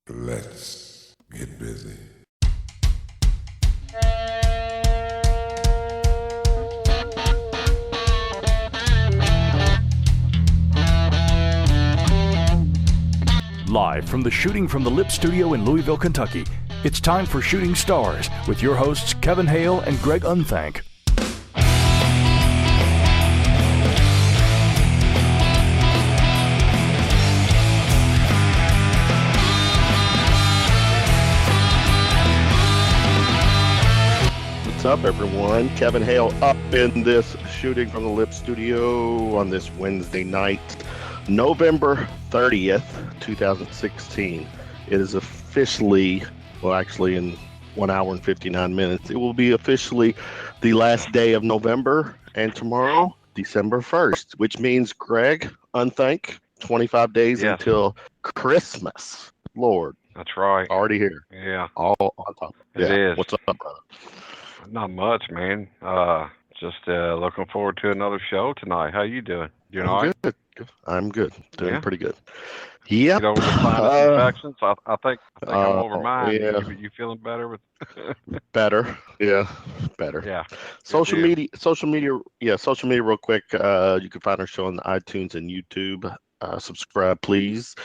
Let's get busy. Live from the Shooting from the Lip studio in Louisville, Kentucky, it's time for Shooting Stars with your hosts Kevin Hale and Greg Unthank. What's up, everyone? Kevin Hale up in this Shooting from the Lip studio on this Wednesday night, November 30th, 2016. It is officially, well, actually in 1 hour and 59 minutes, it will be officially the last day of November, and tomorrow, December 1st, which means, Greg Unthank, 25 days until Christmas. Lord. That's right. Already here. Yeah. All on top. It is. What's up, brother? Not much, man. Just looking forward to another show tonight. How you doing? You all right? Good. I'm good. Doing pretty good. Yeah. Get over the sinus infections. I think I'm over mine. Yeah. You feeling better with? Better. Yeah. Better. Yeah. Social media. Yeah. Social media. Real quick. You can find our show on iTunes and YouTube. Subscribe, please.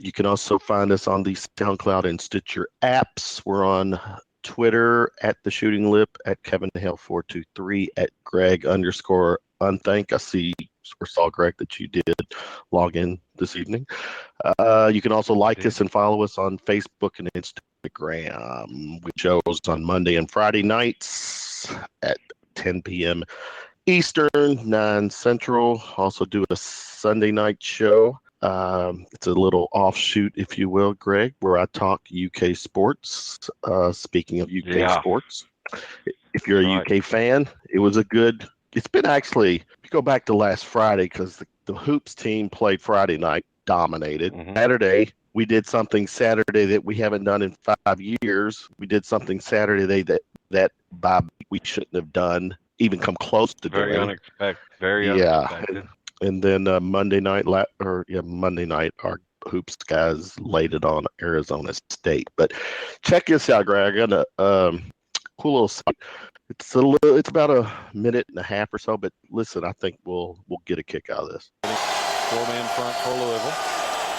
You can also find us on the SoundCloud and Stitcher apps. We're on Twitter at The Shooting Lip, at Kevin Hale 423, at Greg_Unthank. I see or saw, Greg, that you did log in this evening. You can also like us and follow us on Facebook and Instagram. We shows on Monday and Friday nights at 10 p.m. Eastern, 9 Central. Also do a Sunday night show. It's a little offshoot, if you will, Greg, where I talk UK sports. Speaking of UK sports, if you're a UK fan, it's been actually, if you go back to last Friday, because the Hoops team played Friday night, dominated. Saturday, we did something Saturday that we haven't done in 5 years. We did something Saturday that we shouldn't have done, even come close to doing. Very unexpected. And then Monday night, our Hoops guys laid it on Arizona State. But check this out, Greg. I got a cool little site. It's about a minute and a half or so, but listen, I think we'll get a kick out of this. 4-man front for Louisville.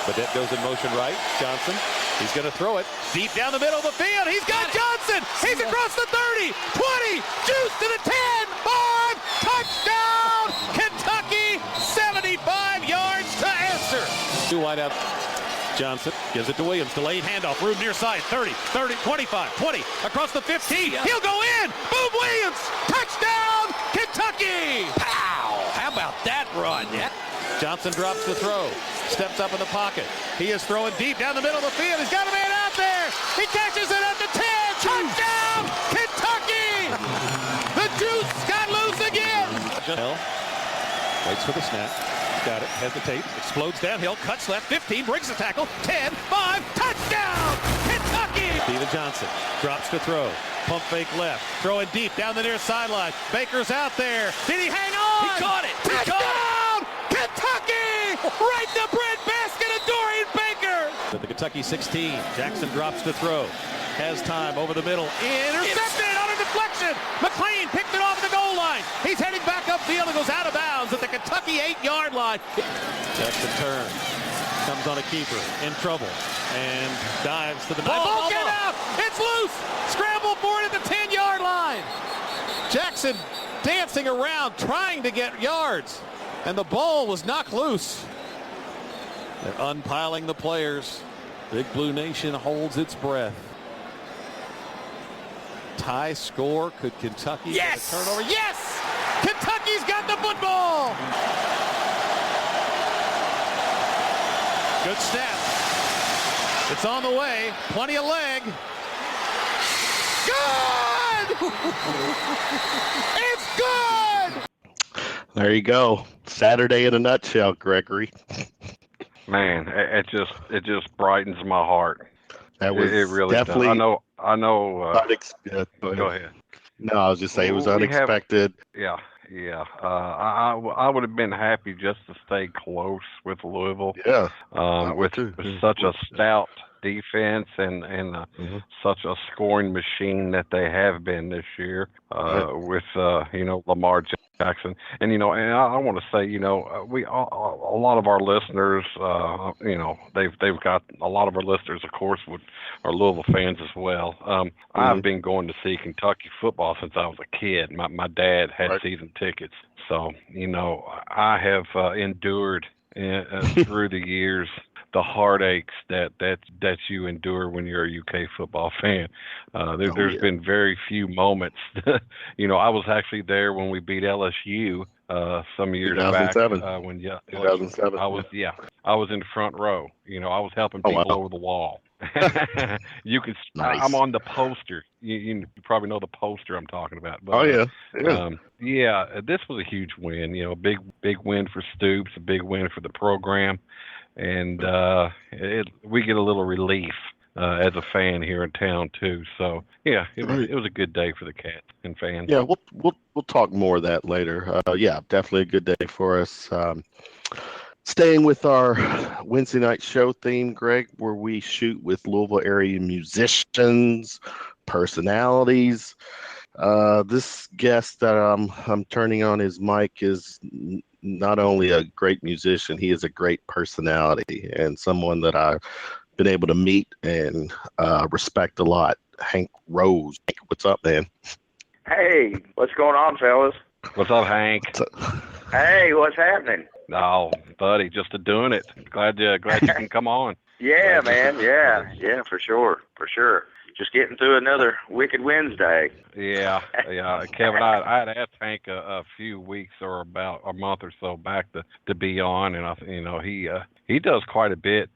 Badette goes in motion right. Johnson, he's going to throw it deep down the middle of the field. He's got Johnson. He's across the 30, 20, juice to the 10, 5, touchdown, Kentucky, 75 yards to answer. Two wide out. Johnson gives it to Williams. Delayed handoff. Room near side. 30, 25, 20. Across the 15. He'll go in. Boom, Williams. Touchdown, Kentucky. Pow. How about that run? Johnson drops the throw. Steps up in the pocket. He is throwing deep down the middle of the field. He's got a man out there. He catches it at the 10. Touchdown, Kentucky. The juice got loose again. Waits for the snap. Got it, hesitates, explodes downhill, cuts left, 15, breaks the tackle, 10, 5, touchdown, Kentucky! Steven Johnson drops to throw, pump fake left, throwing deep down the near sideline. Baker's out there. Did he hang on? He caught it! Touchdown! Kentucky! Right in the bread basket of Dorian Baker! To the Kentucky 16, Jackson drops to throw. Has time over the middle. Intercepted on a deflection. McLean picked it off the goal line. He's heading back upfield and goes out of bounds at the Kentucky 8-yard line. Jackson turns. Comes on a keeper. In trouble. And dives to the ball. Get out! It's loose! Scramble for it at the 10-yard line. Jackson dancing around trying to get yards. And the ball was knocked loose. They're unpiling the players. Big Blue Nation holds its breath. Tie score. Could Kentucky get a turnover? Yes! Kentucky's got the football! Good snap. It's on the way. Plenty of leg. Good! It's good! There you go. Saturday in a nutshell, Gregory. Man, it just brightens my heart. That was it really definitely. Does. I know. Go ahead. No, I was just saying it was unexpected. I would have been happy just to stay close with Louisville. Yeah. With such a stout defense and such a scoring machine that they have been this year with Lamar Jackson. And and I want to say, we a lot of our listeners, they've got a lot of our listeners, of course, are Louisville fans as well. I've been going to see Kentucky football since I was a kid. My dad had season tickets, so I have endured through the years the heartaches that you endure when you're a UK football fan. There's been very few moments. I was actually there when we beat LSU some years back. 2007. I was in the front row. I was helping people over the wall. You could. Nice. I'm on the poster. You probably know the poster I'm talking about. But, this was a huge win. A big win for Stoops, a big win for the program, and we get a little relief as a fan here in town too. So it was a good day for the Cats and fans. Yeah, we'll talk more of that later. Definitely a good day for us. Staying with our Wednesday night show theme, Greg, where we shoot with Louisville area musicians, personalities. This guest that I'm turning on his mic is not only a great musician, he is a great personality and someone that I've been able to meet and respect a lot. Hank Rose. What's up, man? Hey, what's going on, fellas? What's up, Hank? Hey, what's happening? Oh, buddy, just doing it. Glad you can come on. Yeah, man. Yeah, for sure. Just getting through another Wicked Wednesday. Yeah. Kevin, I had asked Hank a few weeks or about a month or so back to be on, and he does quite a bit.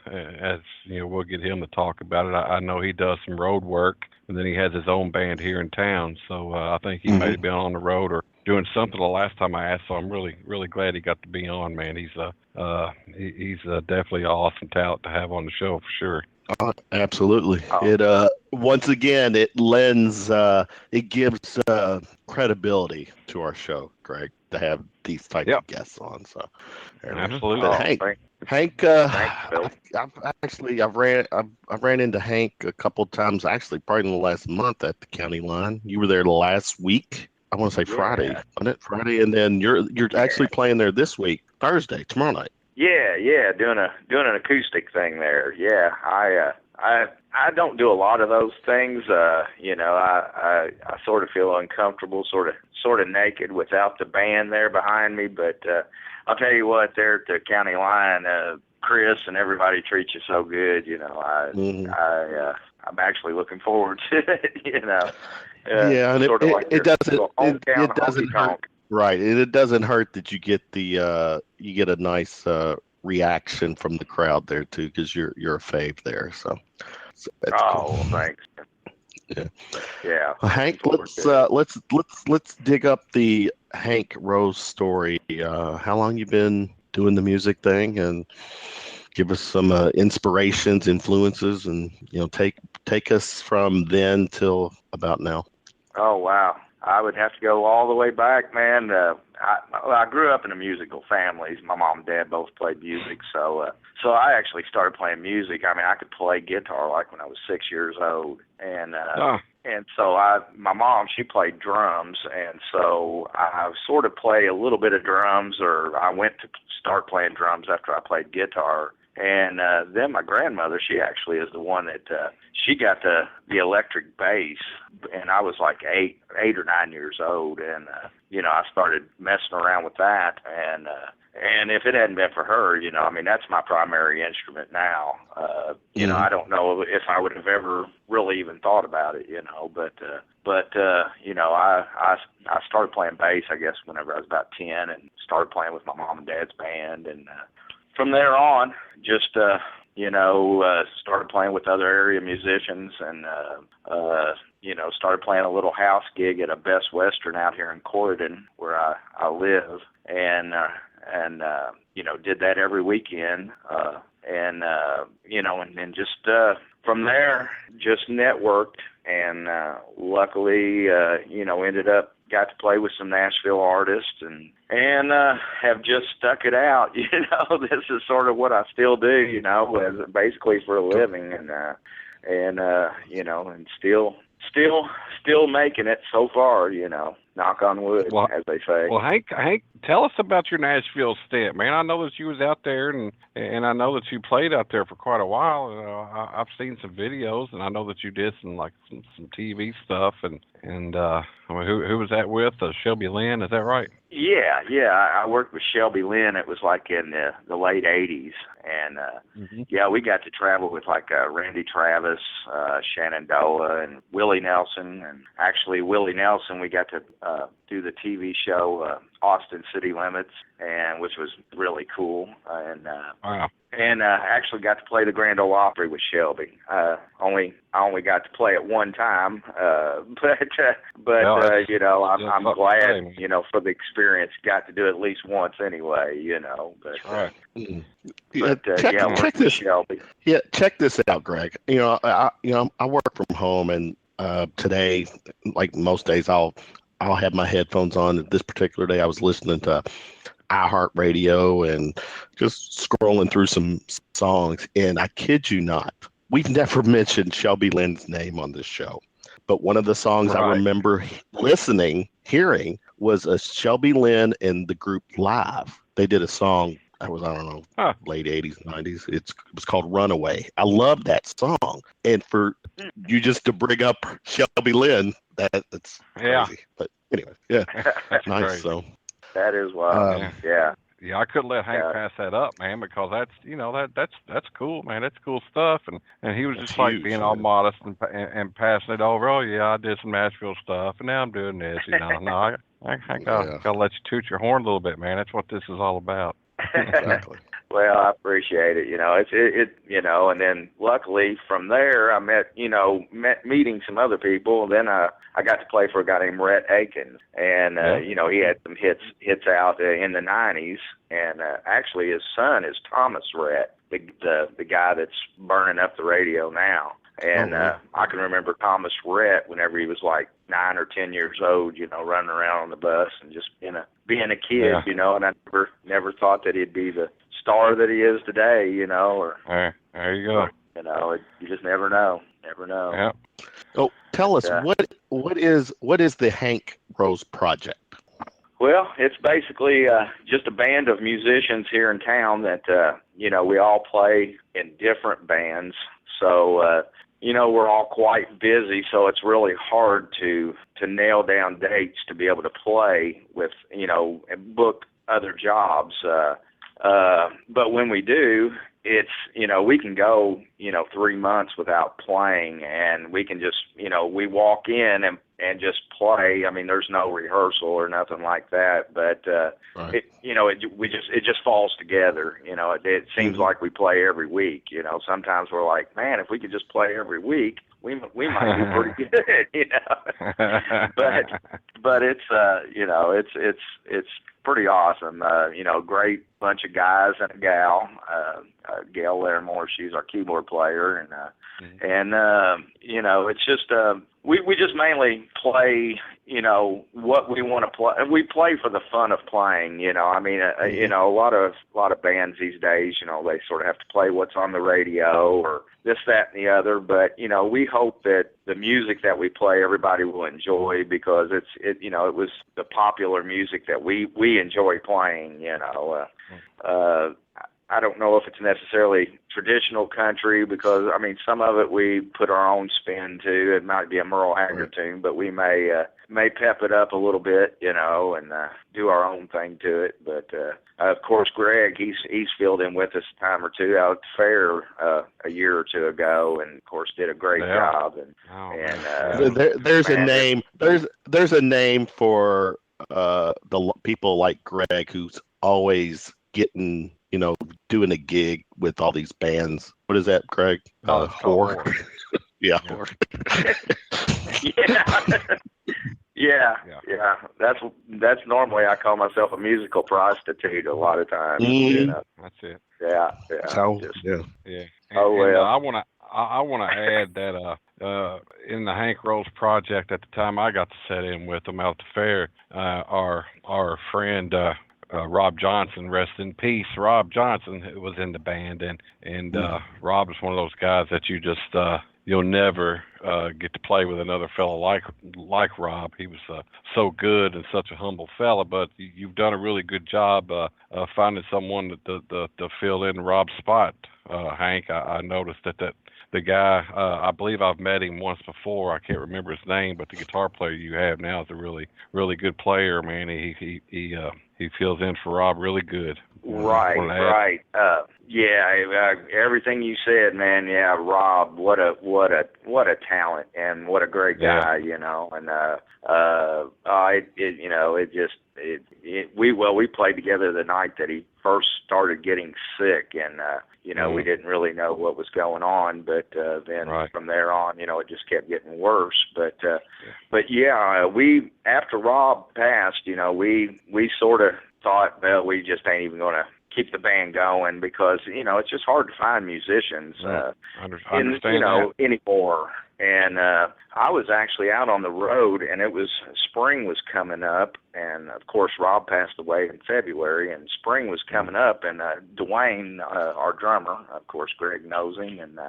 As we'll get him to talk about it. I know he does some road work, and then he has his own band here in town. So I think he may have been on the road or doing something the last time I asked. So I'm really, really glad he got to be on, man. He's definitely an awesome talent to have on the show for sure. Absolutely. It once again it lends it gives credibility to our show, Greg, to have these type of guests on. So absolutely. But Hank, I've ran into Hank a couple times, actually probably in the last month at the county line. You were there last week. I want to say Friday, wasn't it? Friday, and then you're actually playing there this week, Thursday, tomorrow night. Yeah, doing an acoustic thing there. Yeah, I don't do a lot of those things. I sort of feel uncomfortable, sort of naked without the band there behind me. But I'll tell you what, there at the county line, Chris and everybody treats you so good. I'm actually looking forward to it. And it doesn't hurt. Right, and it doesn't hurt that you get a nice reaction from the crowd there too, because you're a fave there. So that's cool. Thanks. Yeah. Hank, let's dig up the Hank Rose story. How long you been doing the music thing, and give us some inspirations, influences, and take us from then till about now. Oh wow. I would have to go all the way back, man. I grew up in a musical family. My mom and dad both played music, so I actually started playing music. I mean, I could play guitar like when I was 6 years old, and so my mom, she played drums, and so I sort of play a little bit of drums, or I went to start playing drums after I played guitar. And then my grandmother, she actually is the one that she got the electric bass, and I was like eight or 9 years old, and I started messing around with that, and if it hadn't been for her, I mean, that's my primary instrument now. I don't know if I would have ever really even thought about it, but I started playing bass, I guess, whenever I was about 10, and started playing with my mom and dad's band, and from there on, just started playing with other area musicians, and started playing a little house gig at a Best Western out here in Corydon, where I live, and did that every weekend, and just from there, just networked, and luckily, ended up got to play with some Nashville artists and have just stuck it out. You know, this is sort of what I still do, you know, as basically for a living, and you know, and still making it so far, you know. Knock on wood, as they say. Well, Hank, tell us about your Nashville stint, man. I know that you was out there, and I know that you played out there for quite a while. I've seen some videos, and I know that you did some TV stuff, and I mean, who was that with? Shelby Lynn, is that right? Yeah. I worked with Shelby Lynn. It was like in the late '80s, and yeah, we got to travel with like Randy Travis, Shenandoah, and Willie Nelson. And actually, Willie Nelson, we got to do the TV show Austin City Limits, and which was really cool. Wow. And actually got to play the Grand Ole Opry with Shelby. I only got to play it one time, but you know, I'm glad, you know, for the experience. Got to do it at least once anyway, you know. But check this. Shelby. Yeah, check this out, Greg. You know, I work from home, and today, like most days, I'll have my headphones on. This particular day, I was listening to iHeartRadio and just scrolling through some songs, and I kid you not, we've never mentioned Shelby Lynn's name on this show, but one of the songs I remember hearing was a Shelby Lynn and the group Live. They did a song that was, I don't know, late 80s, 90s. It was called Runaway. I love that song, and for you just to bring up Shelby Lynn, that's crazy. But anyway, yeah, that's nice. Crazy. So that is wild. Yeah, I couldn't let Hank pass that up, man, because that's, you know, that's cool, man. That's cool stuff, and he was just like being all modest and passing it over. Oh yeah, I did some Nashville stuff, and now I'm doing this. You know, no, I gotta let you toot your horn a little bit, man. That's what this is all about. Exactly. Well, I appreciate it. You know, it you know, and then luckily from there I met meeting some other people. Then I got to play for a guy named Rhett Aiken, and you know, he had some hits out in the '90s, and actually his son is Thomas Rhett, the guy that's burning up the radio now. And I can remember Thomas Rhett whenever he was like 9 or 10 years old, you know, running around on the bus and just being a kid, you know. And I never thought that he'd be the star that he is today, you know. Or there you go. You know, you just never know. Never know. Yeah. Oh, tell us what is the Hank Rose Project? Well, it's basically just a band of musicians here in town that you know, we all play in different bands. So you know, we're all quite busy, so it's really hard to nail down dates to be able to play with, you know, and book other jobs. But when we do, it's, you know, we can go, you know, 3 months without playing, and we can just, you know, we walk in and just play. I mean, there's no rehearsal or nothing like that, but it, you know, it just falls together. You know, it seems like we play every week. You know, sometimes we're like, man, if we could just play every week, we might be pretty good. You know, but it's you know, it's pretty awesome. You know, great bunch of guys and a gal. Gail Larimore, she's our keyboard player, and you know, it's just we just mainly play, you know, what we want to play. We play for the fun of playing, you know. I mean, you know, a lot of bands these days, you know, they sort of have to play what's on the radio or this, that, and the other. But you know, we hope that the music that we play, everybody will enjoy, because it you know, it was the popular music that we enjoy playing, you know. I don't know if it's necessarily traditional country, because, I mean, some of it we put our own spin to. It might be a Merle Haggard tune, but we may pep it up a little bit, you know, and do our own thing to it. But, of course, Greg, he's filled in with us a time or two out at the fair a year or two ago, and, of course, did a great job. And there's a name. There's a name for the people like Greg, who's always getting, you know, doing a gig with all these bands. What is that, Greg? Whore. Yeah. Yeah. That's normally, I call myself a musical prostitute a lot of times. You know? That's it. Yeah. Yeah. And, I want to add that in the Hank Rose project at the time I got to sit in with them out at the fair, our friend Rob Johnson, rest in peace. Rob Johnson was in the band, and Rob is one of those guys that you just you'll never get to play with another fellow like Rob. He was so good and such a humble fella, but you've done a really good job finding someone to fill in Rob's spot. Hank, I noticed that the guy, I believe I've met him once before. I can't remember his name, but the guitar player you have now is a really, really good player, man. He fills in for Rob really good. Right. Everything you said, man. Yeah, Rob, what a talent and what a great guy, you know. And we played together the night that he first started getting sick, and we didn't really know what was going on, but then from there on, it just kept getting worse. But we, after Rob passed, we sort of thought, well, we just ain't even going to keep the band going, because it's just hard to find musicians anymore. And I was actually out on the road, and spring was coming up, and of course Rob passed away in February, and spring was coming up, and Dwayne, our drummer, of course Greg knows him, and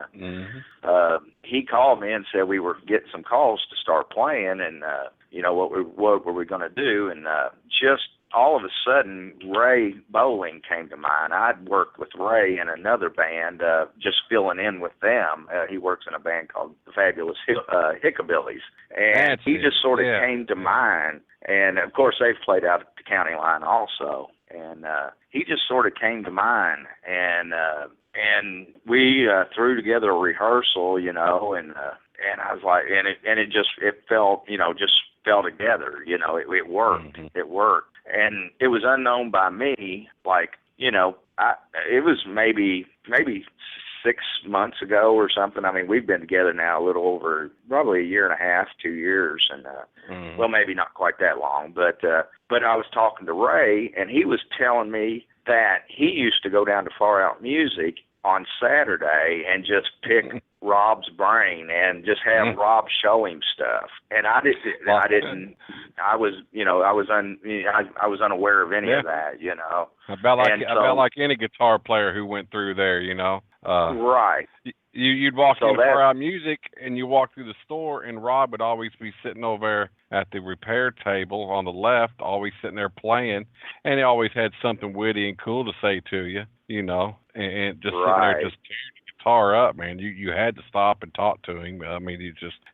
he called me and said we were getting some calls to start playing, and what were we going to do, and just all of a sudden, Ray Bowling came to mind. I'd worked with Ray in another band, just filling in with them. He works in a band called the Fabulous Hickabillies. And he just sort of came to mind. And, of course, they've played out at the county line also. And he just sort of came to mind. And we threw together a rehearsal, and I was like, it fell together. It worked. Mm-hmm. It worked. And it was unknown by me, it was maybe 6 months ago or something. I mean, we've been together now a little over probably a year and a half, 2 years, and well, maybe not quite that long, but I was talking to Ray, and he was telling me that he used to go down to Far Out Music on Saturday and just pick Rob's brain and just have Rob show him stuff. And I was unaware of any of that, About like any guitar player who went through there, Right. You'd walk in for our music, and you walk through the store, and Rob would always be sitting over at the repair table on the left, always sitting there playing, and he always had something witty and cool to say to you, and just sitting there just tearing the guitar up, man. You had to stop and talk to him. I mean,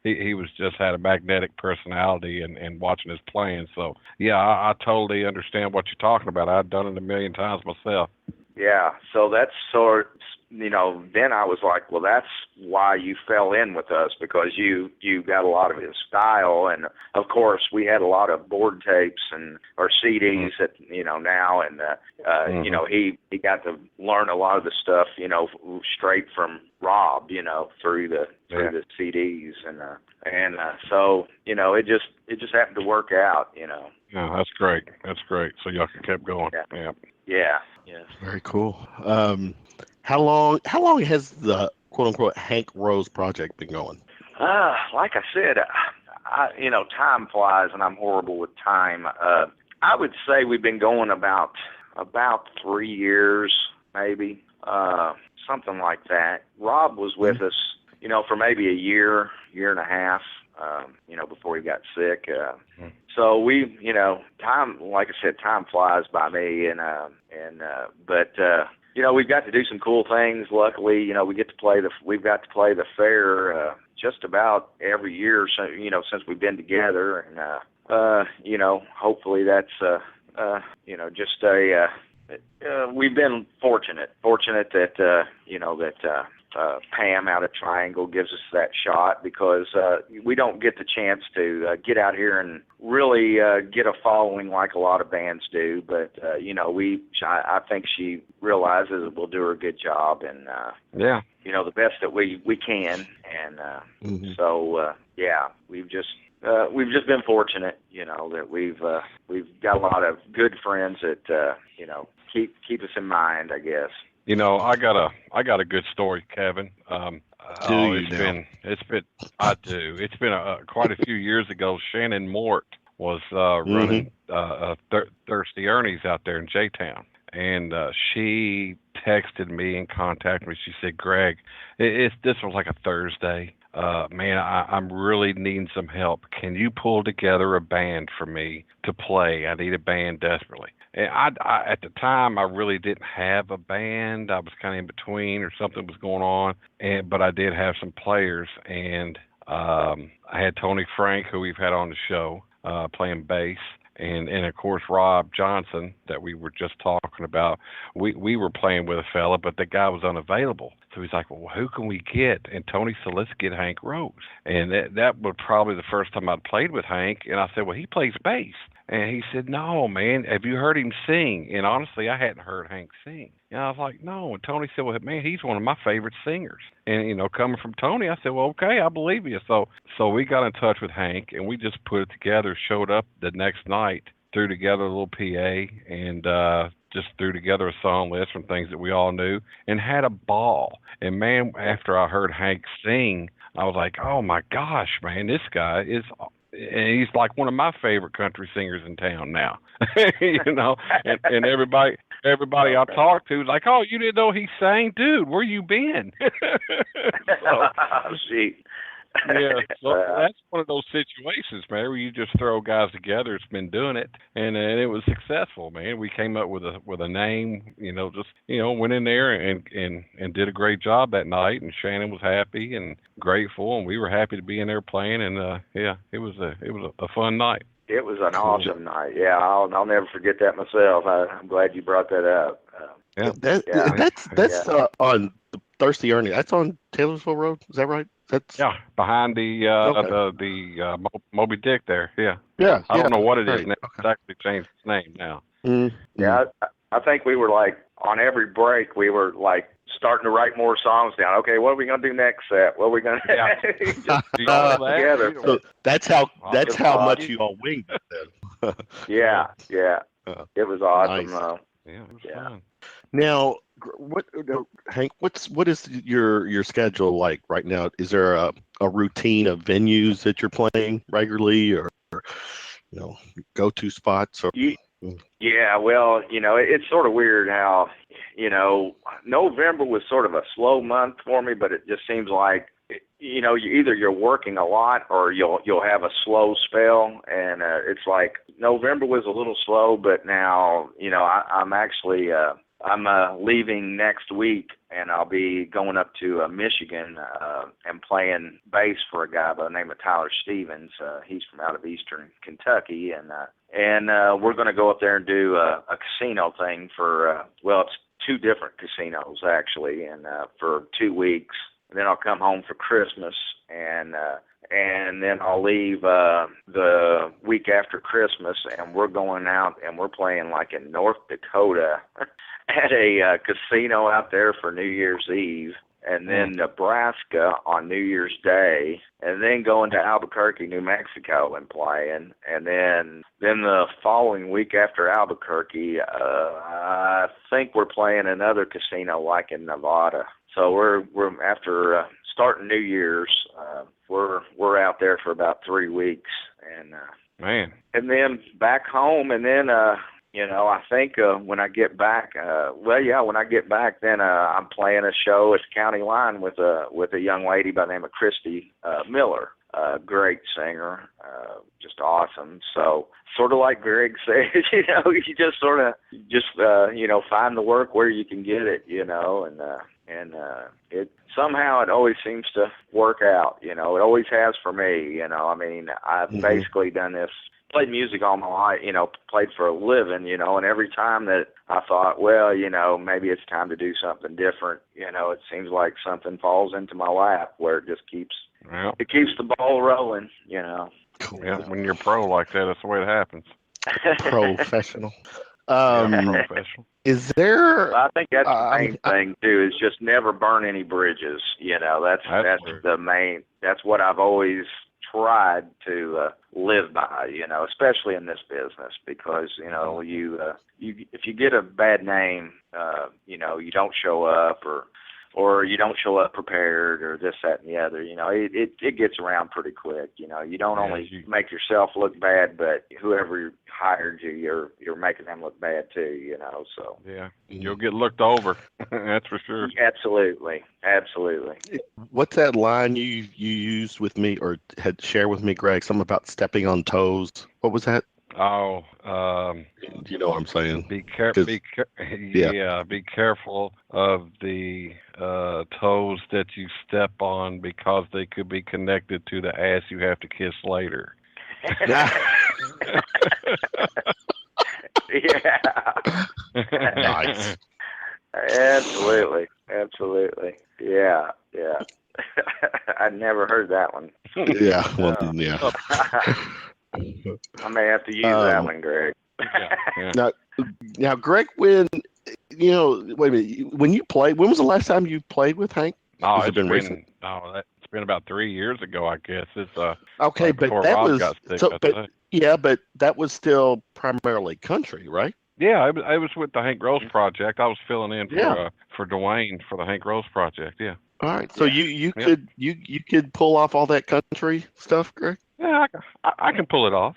he was just had a magnetic personality, and watching his playing. So yeah, I totally understand what you're talking about. I've done it a million times myself. Yeah, so that's then I was like, well, that's why you fell in with us, because you got a lot of his style, and of course we had a lot of board tapes or CDs that now, and he got to learn a lot of the stuff straight from Rob, through the CDs, and so it just happened to work out, Yeah, that's great. So y'all kept going. Yeah. Very cool. How long has the quote unquote Hank Rose project been going? Like I said, time flies, and I'm horrible with time. I would say we've been going about 3 years, maybe, something like that. Rob was with us, for maybe a year and a half, before he got sick. So we, time, like I said, time flies by me, but we've got to do some cool things. Luckily, we've got to play the fair just about every year, since we've been together, and hopefully that's just we've been fortunate that Pam out of Triangle gives us that shot, because we don't get the chance to get out here and really get a following like a lot of bands do. But I think she realizes we'll do her a good job, and the best that we can, and so we've just been fortunate, that we've got a lot of good friends that keep us in mind, I guess. I got a good story, Kevin. Do you it's now? been I do. It's been quite a few years ago. Shannon Mort was running Thirsty Ernie's out there in J-Town, and she texted me and contacted me. She said, "Greg, this was like a Thursday. Man, I'm really needing some help. Can you pull together a band for me to play? I need a band desperately." And I at the time, I really didn't have a band. I was kind of in between, or something was going on, but I did have some players, and I had Tony Frank, who we've had on the show, playing bass. And of course Rob Johnson that we were just talking about. We were playing with a fella, but the guy was unavailable. So he's like, "Well, who can we get?" And Tony said, "Let's get Hank Rose." And that was probably the first time I'd played with Hank. And I said, "Well, he plays bass." And he said, "No, man, have you heard him sing?" And honestly, I hadn't heard Hank sing. And I was like, "No." And Tony said, "Well, man, he's one of my favorite singers." And, coming from Tony, I said, "Well, okay, I believe you." So we got in touch with Hank, and we just put it together, showed up the next night, threw together a little PA, and just threw together a song list from things that we all knew, and had a ball. And, man, after I heard Hank sing, I was like, "Oh, my gosh, man, this guy is – and he's like one of my favorite country singers in town now." And everybody I talked to was like, "Oh, you didn't know he sang? Dude, where you been?" Gee. Yeah, so that's one of those situations, man, where you just throw guys together. It's been doing it, and it was successful, man. We came up with a name, went in there and did a great job that night. And Shannon was happy and grateful, and we were happy to be in there playing. And it was a fun night. It was an awesome night. Yeah, I'll never forget that myself. I'm glad you brought that up. That's on the Thirsty Ernie. That's on Taylorsville Road. Is that right? Behind the Moby Dick there. Yeah. I don't know what it is now. It's actually changed its name now. Mm-hmm. Yeah, I think we were like on every break we were like starting to write more songs down. Okay, what are we gonna do next set? What are we gonna just all together? So that's how much you all winged it then. Yeah. It was awesome. Nice. It was fun. Now, Hank, what is your schedule like right now? Is there a routine of venues that you're playing regularly, or go-to spots? Or yeah, well, it's sort of weird how November was sort of a slow month for me, but it just seems like either you're working a lot or you'll have a slow spell, and it's like November was a little slow, but now I'm actually I'm leaving next week, and I'll be going up to Michigan and playing bass for a guy by the name of Tyler Stevens. He's from out of eastern Kentucky, and we're going to go up there and do a casino thing for it's 2 different casinos actually, and for 2 weeks. And then I'll come home for Christmas, and then I'll leave the week after Christmas, and we're going out and we're playing like in North Dakota at a casino out there for New Year's Eve, and then Nebraska on New Year's Day, and then going to Albuquerque, New Mexico and playing, and then the following week after Albuquerque, I think we're playing another casino like in Nevada. So we're after starting New Year's, we're out there for about 3 weeks, and man, and then back home, and then I think when I get back, when I get back, then I'm playing a show at County Line with a young lady by the name of Christy Miller, great singer, just awesome. So sort of like Greg said, you just sort of find the work where you can get it, and it somehow it always seems to work out. It always has for me. I mean, I've basically done this. Played music all my life, played for a living, and every time that I thought, well, maybe it's time to do something different, it seems like something falls into my lap where it just keeps the ball rolling, Cool. Yeah, when you're pro like that, that's the way it happens. Professional. Professional. Is there? I think that's the main thing too. Is just never burn any bridges. That's the main. That's what I've always tried to live by, especially in this business, because you if you get a bad name, you don't show up, or you don't show up prepared, or this, that, and the other. You know, it gets around pretty quick. You know, you don't only make yourself look bad, but whoever hired you, you're making them look bad too. You know, so yeah, you'll get looked over. That's for sure. Absolutely. What's that line you used with me or had shared with me, Greg? Something about stepping on toes. What was that? Oh, You know what I'm saying? be careful of the toes that you step on, because they could be connected to the ass you have to kiss later. Yeah. Nice. Absolutely. Yeah. I never heard that one. Yeah. Well, yeah. I may have to use that one, Greg. Yeah. Now, Greg, when wait a minute, when was the last time you played with Hank? Oh, Has it been recent? No, it's been about 3 years ago, I guess. It's okay, right but before that Rob was got sick, so. But that was still primarily country, right? Yeah, I was with the Hank Rose Project. I was filling in for Dwayne for the Hank Rose Project. Yeah. All right. So you could pull off all that country stuff, Greg? Yeah, I can pull it off.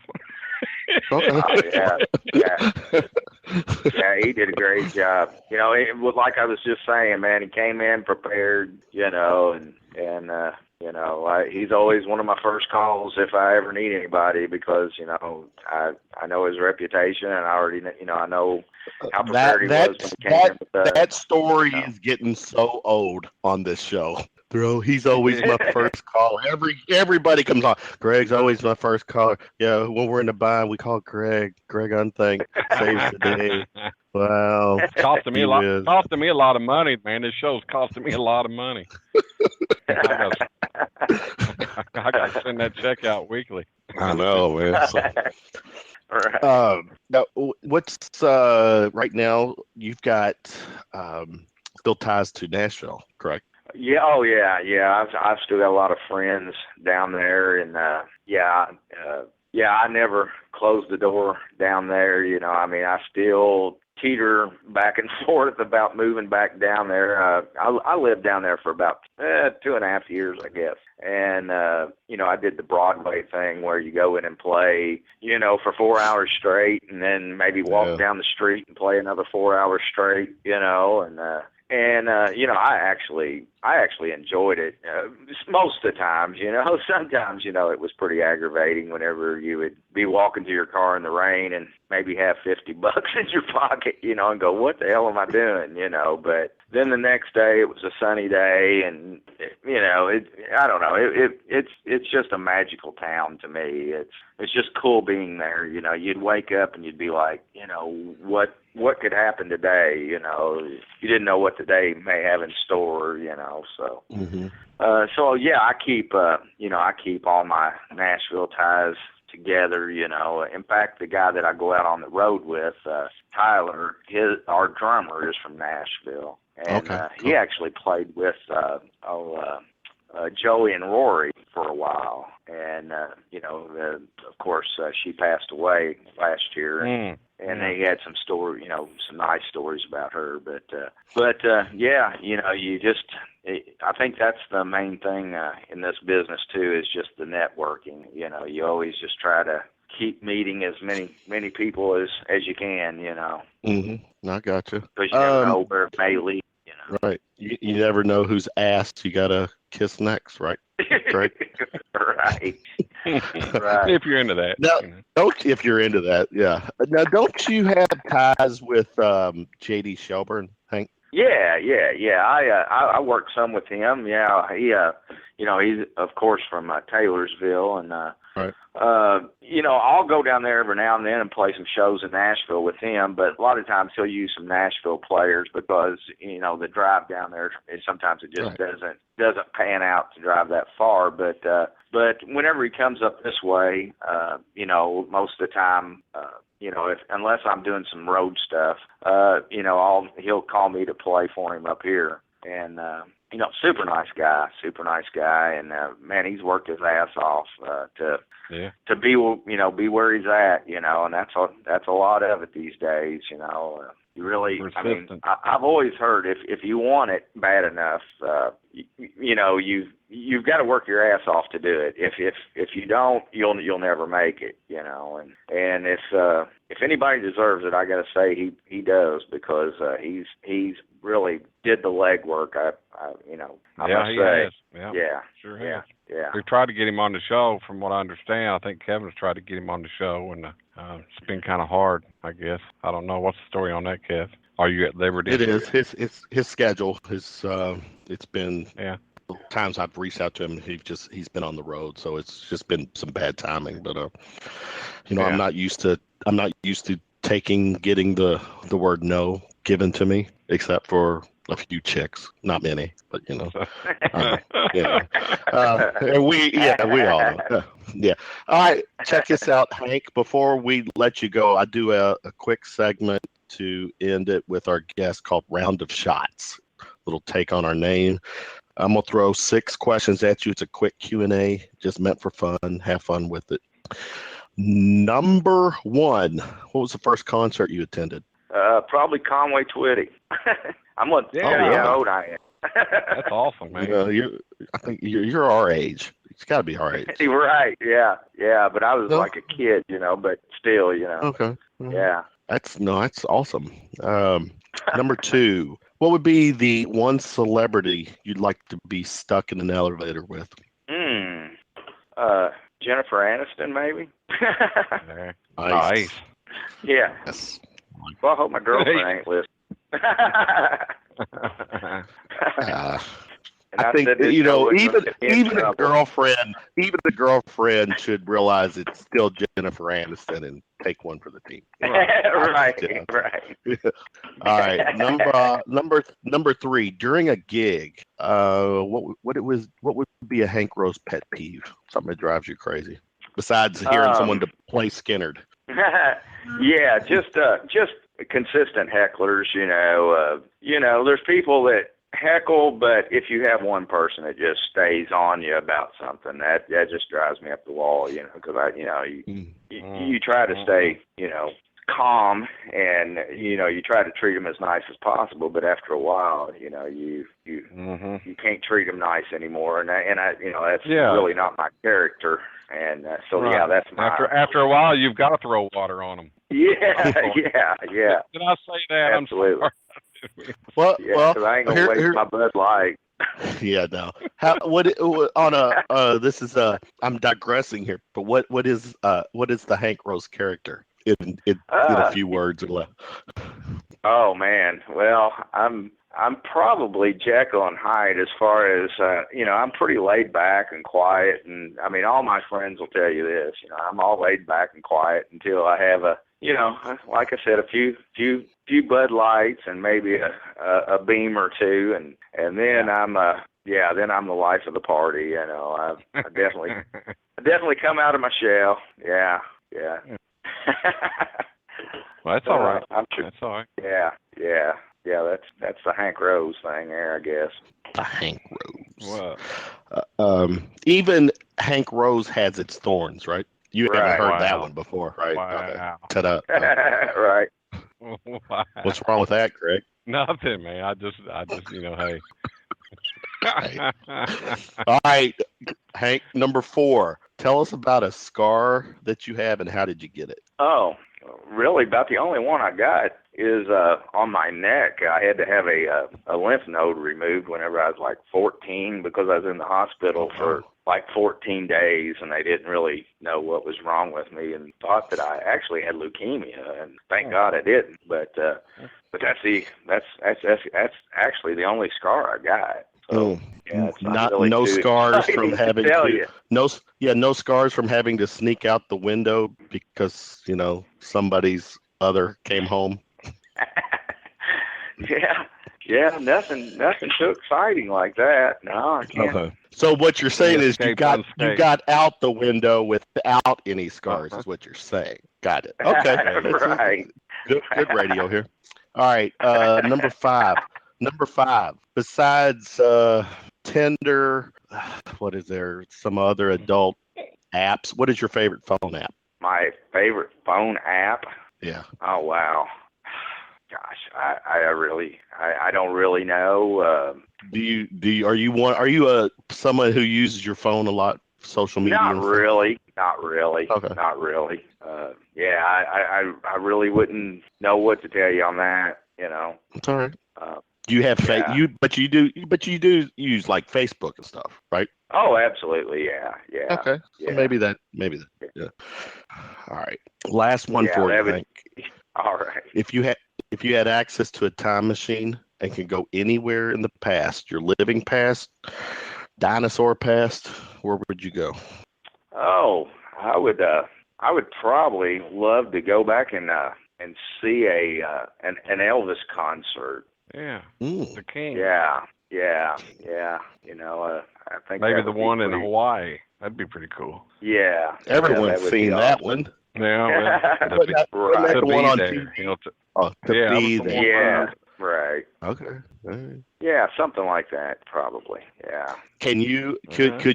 Okay. Oh, yeah. Yeah, he did a great job. You know, it was like I was just saying, man. He came in prepared, you know, and he's always one of my first calls if I ever need anybody, because you know I know his reputation, and I already I know how prepared he was when he came in with us. That story is getting so old on this show. Bro, he's always my first call. Everybody comes on. Greg's always my first caller. Yeah, when we're in the bind, we call Greg. Greg Unthank saves the day. Wow. It's costing me a lot of money, man. This show's costing me a lot of money. I got to send that check out weekly. I know, man. So, Right. now, what's right now? You've got still ties to Nashville, correct? Yeah. Oh, yeah. I've still got a lot of friends down there, and I never closed the door down there. You know, I mean, I still teeter back and forth about moving back down there. I lived down there for about 2.5 years, I guess. And, I did the Broadway thing where you go in and play, for 4 hours straight, and then maybe walk down the street and play another 4 hours straight, I actually enjoyed it most of the times. Sometimes it was pretty aggravating whenever you would be walking to your car in the rain and maybe have $50 in your pocket, and go, what the hell am I doing? But then the next day it was a sunny day, and I don't know, it's just a magical town to me. It's just cool being there. You'd wake up and you'd be like, what could happen today? You didn't know what the day may have in store, so. Mm-hmm. I keep all my Nashville ties together, In fact, the guy that I go out on the road with, Tyler, our drummer is from Nashville. And cool. He actually played with Joey and Rory for a while. And, of course, she passed away last year. And they had some some nice stories about her. I think that's the main thing in this business, too, is just the networking. You always just try to keep meeting as many people as you can, Mm-hmm. I got you. Because you never know where it may lead, Right. You never know whose ass you got to kiss next, right? Right. Right. If you're into that. Now, if you're into that, yeah. Now, don't you have ties with J.D. Shelburne, Hank? Yeah. I work some with him. Yeah, he's of course from Taylorsville, and right. I'll go down there every now and then and play some shows in Nashville with him. But a lot of times he'll use some Nashville players because the drive down there sometimes it just doesn't pan out to drive that far. But whenever he comes up this way, most of the time. Unless I'm doing some road stuff, he'll call me to play for him up here. And, super nice guy, and man, he's worked his ass off to be where he's at, and that's a lot of it these days, You really, Persistent. I've always heard if you want it bad enough, you've got to work your ass off to do it. If you don't, you'll never make it, And if anybody deserves it, I got to say he does, because he's really did the legwork. I must say. Has. Sure has. Yeah. We've tried to get him on the show, from what I understand. I think Kevin's tried to get him on the show, and it's been kind of hard, I guess. I don't know. What's the story on that, Kev? Are you at liberty? It is his schedule. It's been times I've reached out to him. He's been on the road, so it's just been some bad timing. But I'm not used to getting the word no given to me, except for a few chicks, not many, but and we all know. Yeah. All right, check this out, Hank. Before we let you go, I do a quick segment to end it with our guest called Round of Shots. Little take on our name. I'm gonna throw 6 questions at you. It's a quick Q&A, just meant for fun. Have fun with it. Number 1, what was the first concert you attended? Probably Conway Twitty. I'm gonna tell you how old I am. That's awesome, man. I think you're our age. It's got to be our age. Right? Yeah. But I was like a kid, but still, Okay. Yeah. That's awesome. Number 2, what would be the one celebrity you'd like to be stuck in an elevator with? Jennifer Aniston, maybe. Nice. Yeah. Yes. Well, I hope my girlfriend ain't listening. I think even a girlfriend should realize it's still Jennifer Aniston and take one for the team. Right. All right, number 3. During a gig, what would be a Hank Rose pet peeve? Something that drives you crazy, besides hearing someone to play Skinnerd. Yeah, just consistent hecklers. There's people that heckle, but if you have one person that just stays on you about something, that just drives me up the wall. Because you try to stay, calm, and you try to treat them as nice as possible, but after a while, you can't treat them nice anymore, and that's really not my character. And that's my... After a while, you've got to throw water on them. Yeah. Did I say that? Absolutely. Well, because I ain't gonna waste my Bud Light. Yeah, no. This is I'm digressing here, but what is the Hank Rose character in a few words or less? Oh man, well, I'm probably Jekyll and Hyde as far as I'm pretty laid back and quiet, and I mean all my friends will tell you this. I'm all laid back and quiet until I have like I said, a few Bud Lights and maybe a beam or two, and then I'm the life of the party. I definitely come out of my shell. Yeah. Well, that's all right. That's all right. Yeah. That's the Hank Rose thing there, I guess. The Hank Rose. Wow. Even Hank Rose has its thorns, right? You haven't heard that one before, right? Wow. Okay. Ta-da. Right. Wow. What's wrong with that, Greg? Nothing, man. I just, hey. All right, Hank, number 4. Tell us about a scar that you have and how did you get it? Oh, really? About the only one I got is on my neck. I had to have a lymph node removed whenever I was like 14 because I was in the hospital for like 14 days, and they didn't really know what was wrong with me and thought that I actually had leukemia, and thank God I didn't. But that's actually the only scar I got. So, it's not really no scars from having to no scars from having to sneak out the window because somebody's other came home. Yeah, nothing too exciting like that. No, I can't. Okay. So what you're saying is you got out the window without any scars, is what you're saying. Got it. Okay. Right. Good radio here. All right. Number 5. Number 5. Besides Tinder, what is there? Some other adult apps. What is your favorite phone app? My favorite phone app? Yeah. Oh, wow. Gosh, I don't really know. Are you someone who uses your phone a lot, social media? Not really. Okay. Not really. Yeah, I really wouldn't know what to tell you on that. It's all right. Do you have but you do use like Facebook and stuff, right? Oh, absolutely. Yeah. Okay. Yeah. So maybe that. Yeah. All right. Last one for you, Hank. All right. If you had access to a time machine and could go anywhere in the past, your living past, dinosaur past, where would you go? Oh, I would probably love to go back and see an Elvis concert. Yeah. Mm. The King. Yeah. I think maybe that the would be one in pretty... Hawaii. That'd be pretty cool. Yeah. Everyone's seen that one. Yeah. But not the one on TV. To be there. Yeah. Right. Okay. All right. Yeah, something like that, probably. Yeah. Could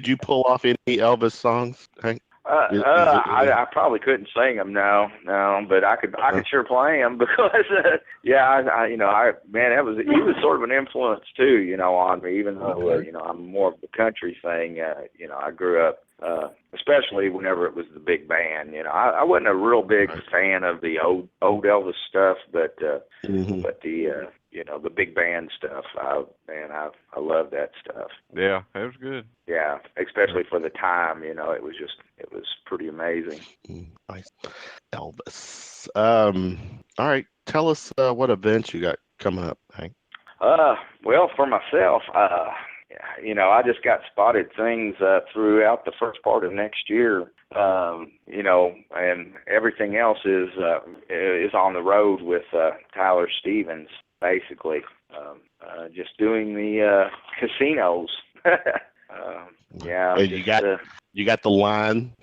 you pull off any Elvis songs, Hank? I probably couldn't sing them, no, but I could sure play them because, he was sort of an influence too, on me, even though, I'm more of the country thing, I grew up, especially whenever it was the big band, I wasn't a real big fan of the old Elvis stuff, but the big band stuff, I love that stuff. Yeah, it was good. Yeah, especially for the time, it was pretty amazing. Nice. Elvis. All right, tell us what events you got coming up, Hank. Well, for myself, I just got spotted things throughout the first part of next year, and everything else is on the road with Tyler Stevens, basically. Just doing the casinos. Yeah. And you got the line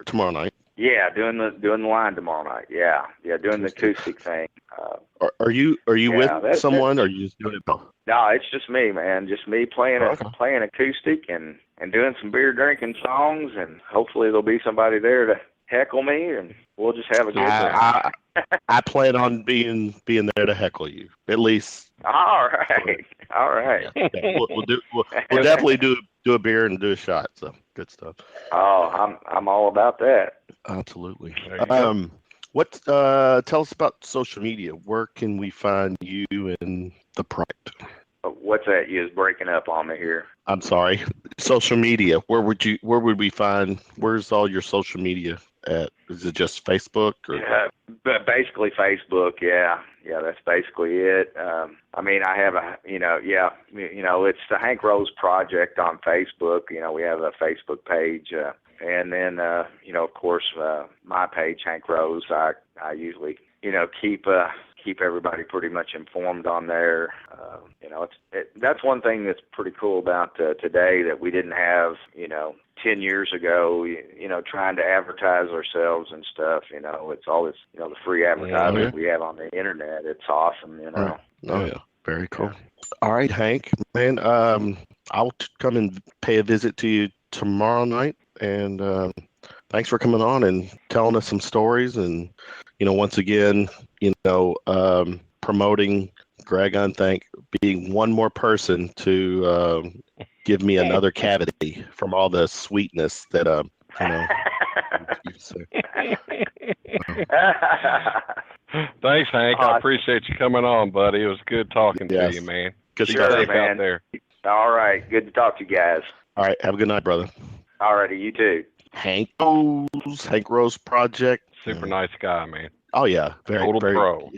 tomorrow night. Yeah, doing the line tomorrow night. Yeah, doing the acoustic thing. Are you with someone, or are you just doing it? No, it's just me, man. Just me playing acoustic and doing some beer drinking songs, and hopefully there'll be somebody there to heckle me, and we'll just have a good time. I plan on being there to heckle you, at least. All right. Yeah, we'll definitely do a beer and do a shot. So good stuff. Oh, I'm all about that. Absolutely. Tell us about social media. Where can we find you and the project? What's that? You was breaking up on me here. I'm sorry. Social media. Where would we find? Where's all your social media at? Is it just Facebook? Or? Yeah, basically Facebook. Yeah, that's basically it. I have it's the Hank Rose Project on Facebook. We have a Facebook page, and then of course my page, Hank Rose. I usually keep everybody pretty much informed on there. That's one thing that's pretty cool about today that we didn't have 10 years ago, trying to advertise ourselves and stuff, it's all this, the free advertising we have on the internet. It's awesome, Right. Oh, yeah. Very cool. All right, Hank, man, I'll come and pay a visit to you tomorrow night. And thanks for coming on and telling us some stories. And, once again, promoting Greg Unthank, being one more person to give me another cavity from all the sweetness that Thanks, Hank. I appreciate you coming on, buddy. It was good talking to you, man. Good stuff, man. Out there. All right. Good to talk to you guys. All right. Have a good night, brother. All righty. You too. Hank Rose Project. Super nice guy, man. Oh, yeah. Total pro.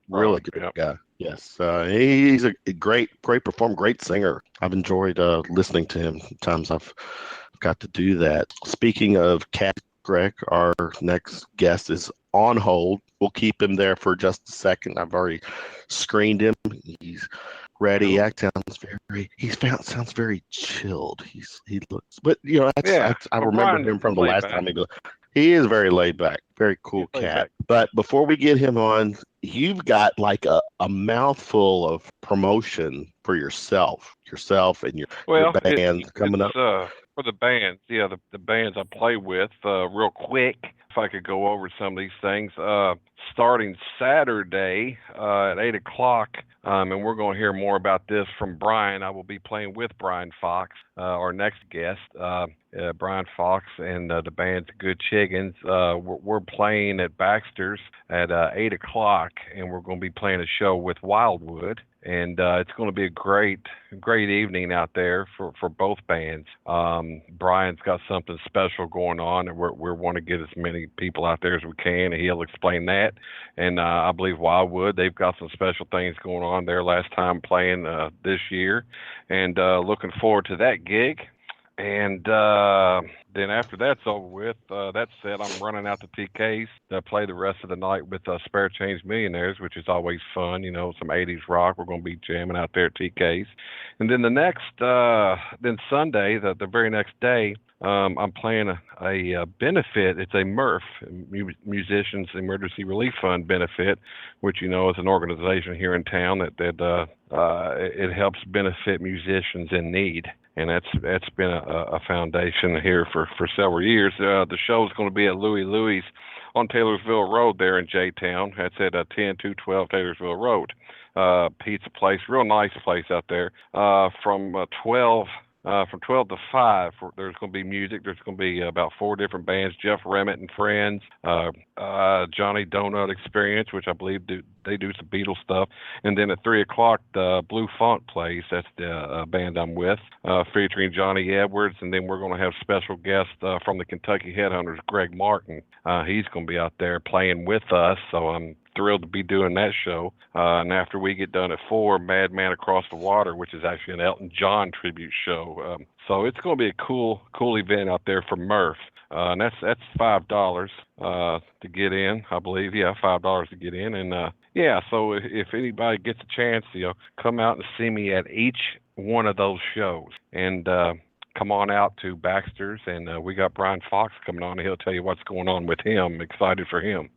Really good guy. Yes. He's a great performer, great singer. I've enjoyed listening to him. Sometimes I've got to do that. Speaking of Cat Greg, our next guest is on hold. We'll keep him there for just a second. I've already screened him. He's ready. Sounds very chilled. He looks, but I remember him from the last time. He is very laid back, very cool cat. But before we get him on, you've got like a mouthful of promotion for yourself and your band coming up. For the bands, the bands I play with, real quick, if I could go over some of these things. Starting Saturday at 8 o'clock, and we're going to hear more about this from Bryan. I will be playing with Bryan Fox, our next guest. Bryan Fox and the band's Good Chiggens. We're playing at Baxter's at 8 o'clock, and we're going to be playing a show with Wildwood. And it's going to be a great evening out there for both bands. Bryan's got something special going on, and we want to get as many people out there as we can, and he'll explain that. And I believe Wildwood, they've got some special things going on their last time playing this year, and looking forward to that gig. And then after that's over with, that said, I'm running out to TK's to play the rest of the night with Spare Change Millionaires, which is always fun, some 80s rock. We're going to be jamming out there at TK's. And then then Sunday, the very next day, I'm playing a benefit. It's a MRF, Musicians Emergency Relief Fund benefit, which, is an organization here in town that it helps benefit musicians in need. And that's been a foundation here for several years. The show is going to be at Louis on Taylorsville Road there in J-Town. That's at 10212 Taylorsville Road. Pizza place, real nice place out there. From 12 to 5, there's going to be music. There's going to be about 4 different bands: Jeff Remmett and Friends, Johnny Donut Experience, which I believe they do some Beatles stuff. And then at 3 o'clock, the Blue Funk plays. That's the band I'm with, featuring Johnny Edwards. And then we're going to have special guest from the Kentucky Headhunters, Greg Martin. He's going to be out there playing with us, so I'm thrilled to be doing that show. And after we get done at 4, Madman Across the Water, which is actually an Elton John tribute show. So it's going to be a cool event out there for Murph. And that's $5 to get in, I believe. Yeah, $5 to get in. And so if anybody gets a chance, come out and see me at each one of those shows. And come on out to Baxter's, and we got Bryan Fox coming on, and he'll tell you what's going on with him. Excited for him.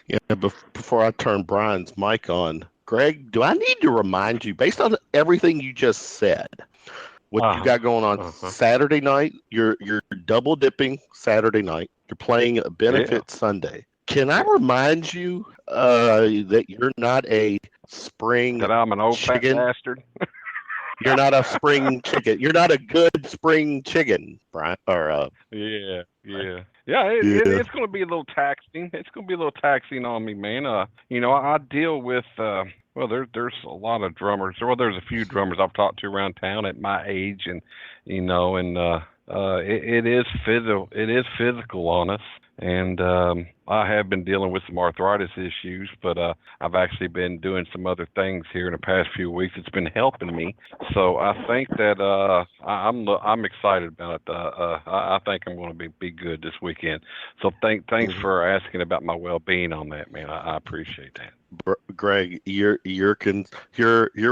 Yeah, before I turn Bryan's mic on, Greg, do I need to remind you, based on everything you just said, what you got going on Saturday night? You're double dipping Saturday night. You're playing a benefit Sunday. Can I remind you that you're not a spring that I'm an old chicken? Fat bastard? You're not a spring chicken. You're not a good spring chicken, Bryan. Or Yeah. It's going to be a little taxing. It's going to be a little taxing on me, man. I deal with there's a lot of drummers. Well, there's a few drummers I've talked to around town at my age, and it is physical. It is physical on us. And I have been dealing with some arthritis issues, but I've actually been doing some other things here in the past few weeks. It's been helping me. So I think that I'm excited about it. I think I'm going to be good this weekend. So thanks for asking about my well-being on that, man. I appreciate that. Greg, your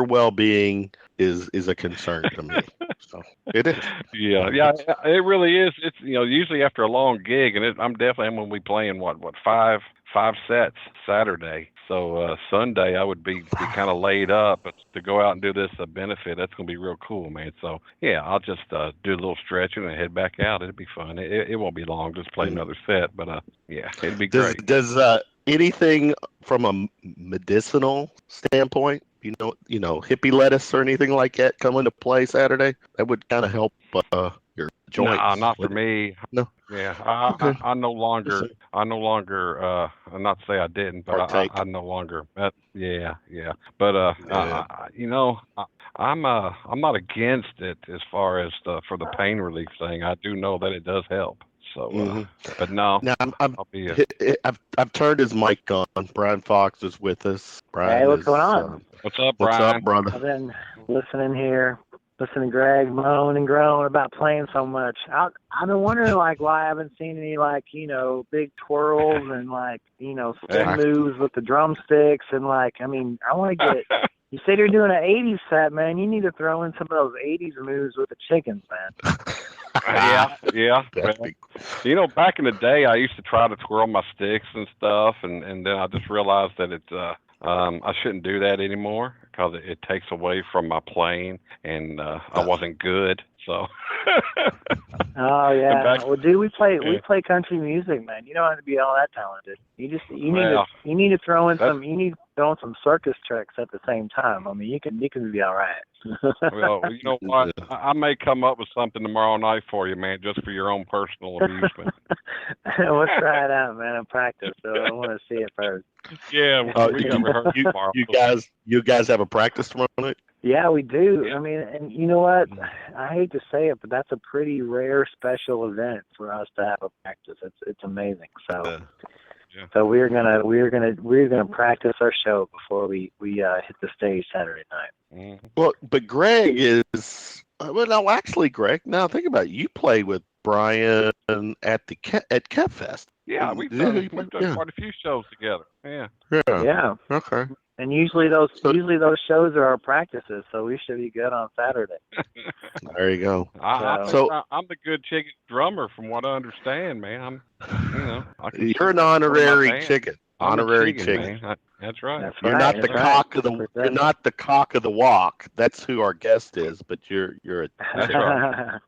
well-being is a concern to me. So it is. Yeah, it really is. It's usually after a long gig, and I'm definitely going to be playing what 5 sets Saturday. So Sunday I would be kind of laid up, but to go out and do this benefit, that's going to be real cool, man. So yeah, I'll just do a little stretching and head back out. It'll be fun. It won't be long. Just play another set, but it'd be great. Does anything from a medicinal standpoint, hippie lettuce or anything like that come into play Saturday? That would kind of help your joints. No, not for me. No. Yeah, Okay. I no longer. Not to say I didn't, but I no longer. Yeah. But I'm not against it as far as for the pain relief thing. I do know that it does help. So, but no. Now I've turned his mic on. Bryan Fox is with us. Bryan, hey, what's going on? What's up, Bryan? What's up, brother? I've been listening here, listening to Greg moan and groan about playing so much. I've been wondering why I haven't seen any big twirls and spin moves with the drumsticks and I want to get. You said you're doing an '80s set, man. You need to throw in some of those '80s moves with the Chiggens, man. Yeah. You know, back in the day, I used to try to twirl my sticks and stuff, and then I just realized that I shouldn't do that anymore because it takes away from my playing, and I wasn't good. So. Oh yeah. Well, dude, we play country music, man. You don't have to be all that talented. You need to throw in some circus tricks at the same time. I mean, you can be all right. Well, you know what? I may come up with something tomorrow night for you, man, just for your own personal amusement. Let's try it out, man, and practice. So I want to see it first. Yeah, we can rehearse tomorrow. You guys have a practice tomorrow night? Yeah, we do. I mean, and you know what? I hate to say it, but that's a pretty rare special event for us to have a practice. It's amazing. So, so we're gonna practice our show before we hit the stage Saturday night. Mm-hmm. Well, but Greg is no, actually, Greg. Now think about it. You play with Bryan at KevFest. Yeah, we've done quite a few shows together. Yeah. Okay. And usually those shows are our practices, so we should be good on Saturday. There you go. I'm the good Chiggens drummer, from what I understand, man. You're an honorary Chiggen. Honorary Chiggen. That's right. You're not the cock of the. You're not the cock of the walk. That's who our guest is, but you're a. That's right.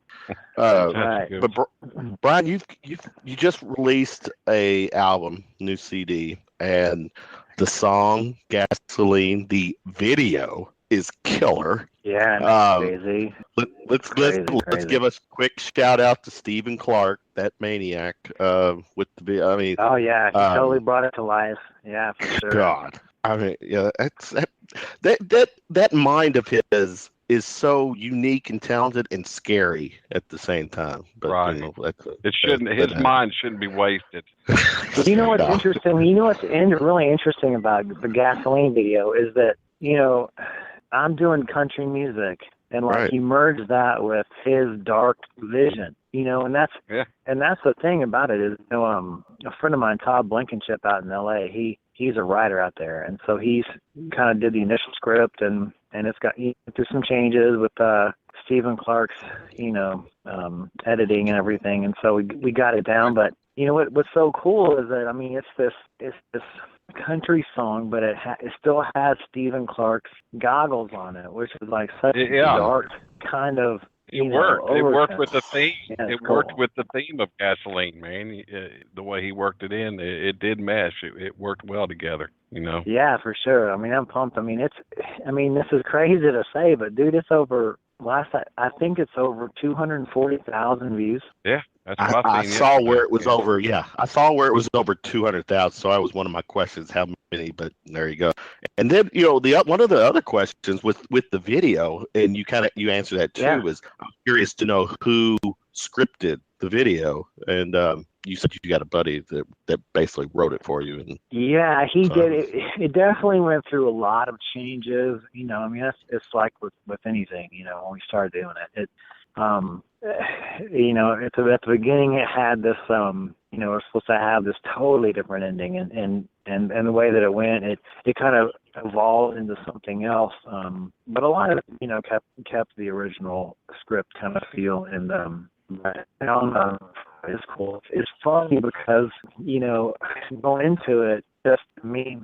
Right. But Bryan, you just released a album, new CD, and the song "Gasoline," the video is killer. Yeah, crazy. Let's give us a quick shout out to Stephen Clark, that maniac, with the video. I mean, oh yeah, he totally brought it to life. Yeah, for sure. God, I mean, yeah, that mind of his is so unique and talented and scary at the same time. But, right. You know, his mind shouldn't be wasted. You know what's interesting? You know what's really interesting about the Gasoline video is that, you know, I'm doing country music, and like he merged that with his dark vision, you know, and that's the thing about it is, you know, a friend of mine, Todd Blankenship out in LA, he's a writer out there, and so he's kind of did the initial script, and it's got through some changes with Stephen Clark's, you know, editing and everything, and so we got it down. But you know what's so cool is that, I mean, it's this country song, but it still has Stephen Clark's goggles on it, which is like such a dark kind of. It worked with the theme. Yeah, it worked with the theme of Gasoline, man. The way he worked it in, it did mesh. It worked well together, you know. Yeah, for sure. I mean, I'm pumped. I mean, this is crazy to say, but dude, it's over. I think it's over 240,000 views. Yeah, that's what I saw where it was over. Yeah, I saw where it was over 200,000. So that was one of my questions. How many? But there you go. And then, you know, one of the other questions with the video, and you answered that too, was I'm curious to know who scripted the video, and you said you got a buddy that basically wrote it for you. And yeah, he did it. It definitely went through a lot of changes. You know, I mean, it's like with anything. You know, when we started doing it, you know, at the beginning it had this, you know, we're supposed to have this totally different ending, and the way that it went, it kind of evolved into something else. But a lot of it, you know, kept the original script kind of feel, and it's cool. It's funny because, you know, going into it, just me,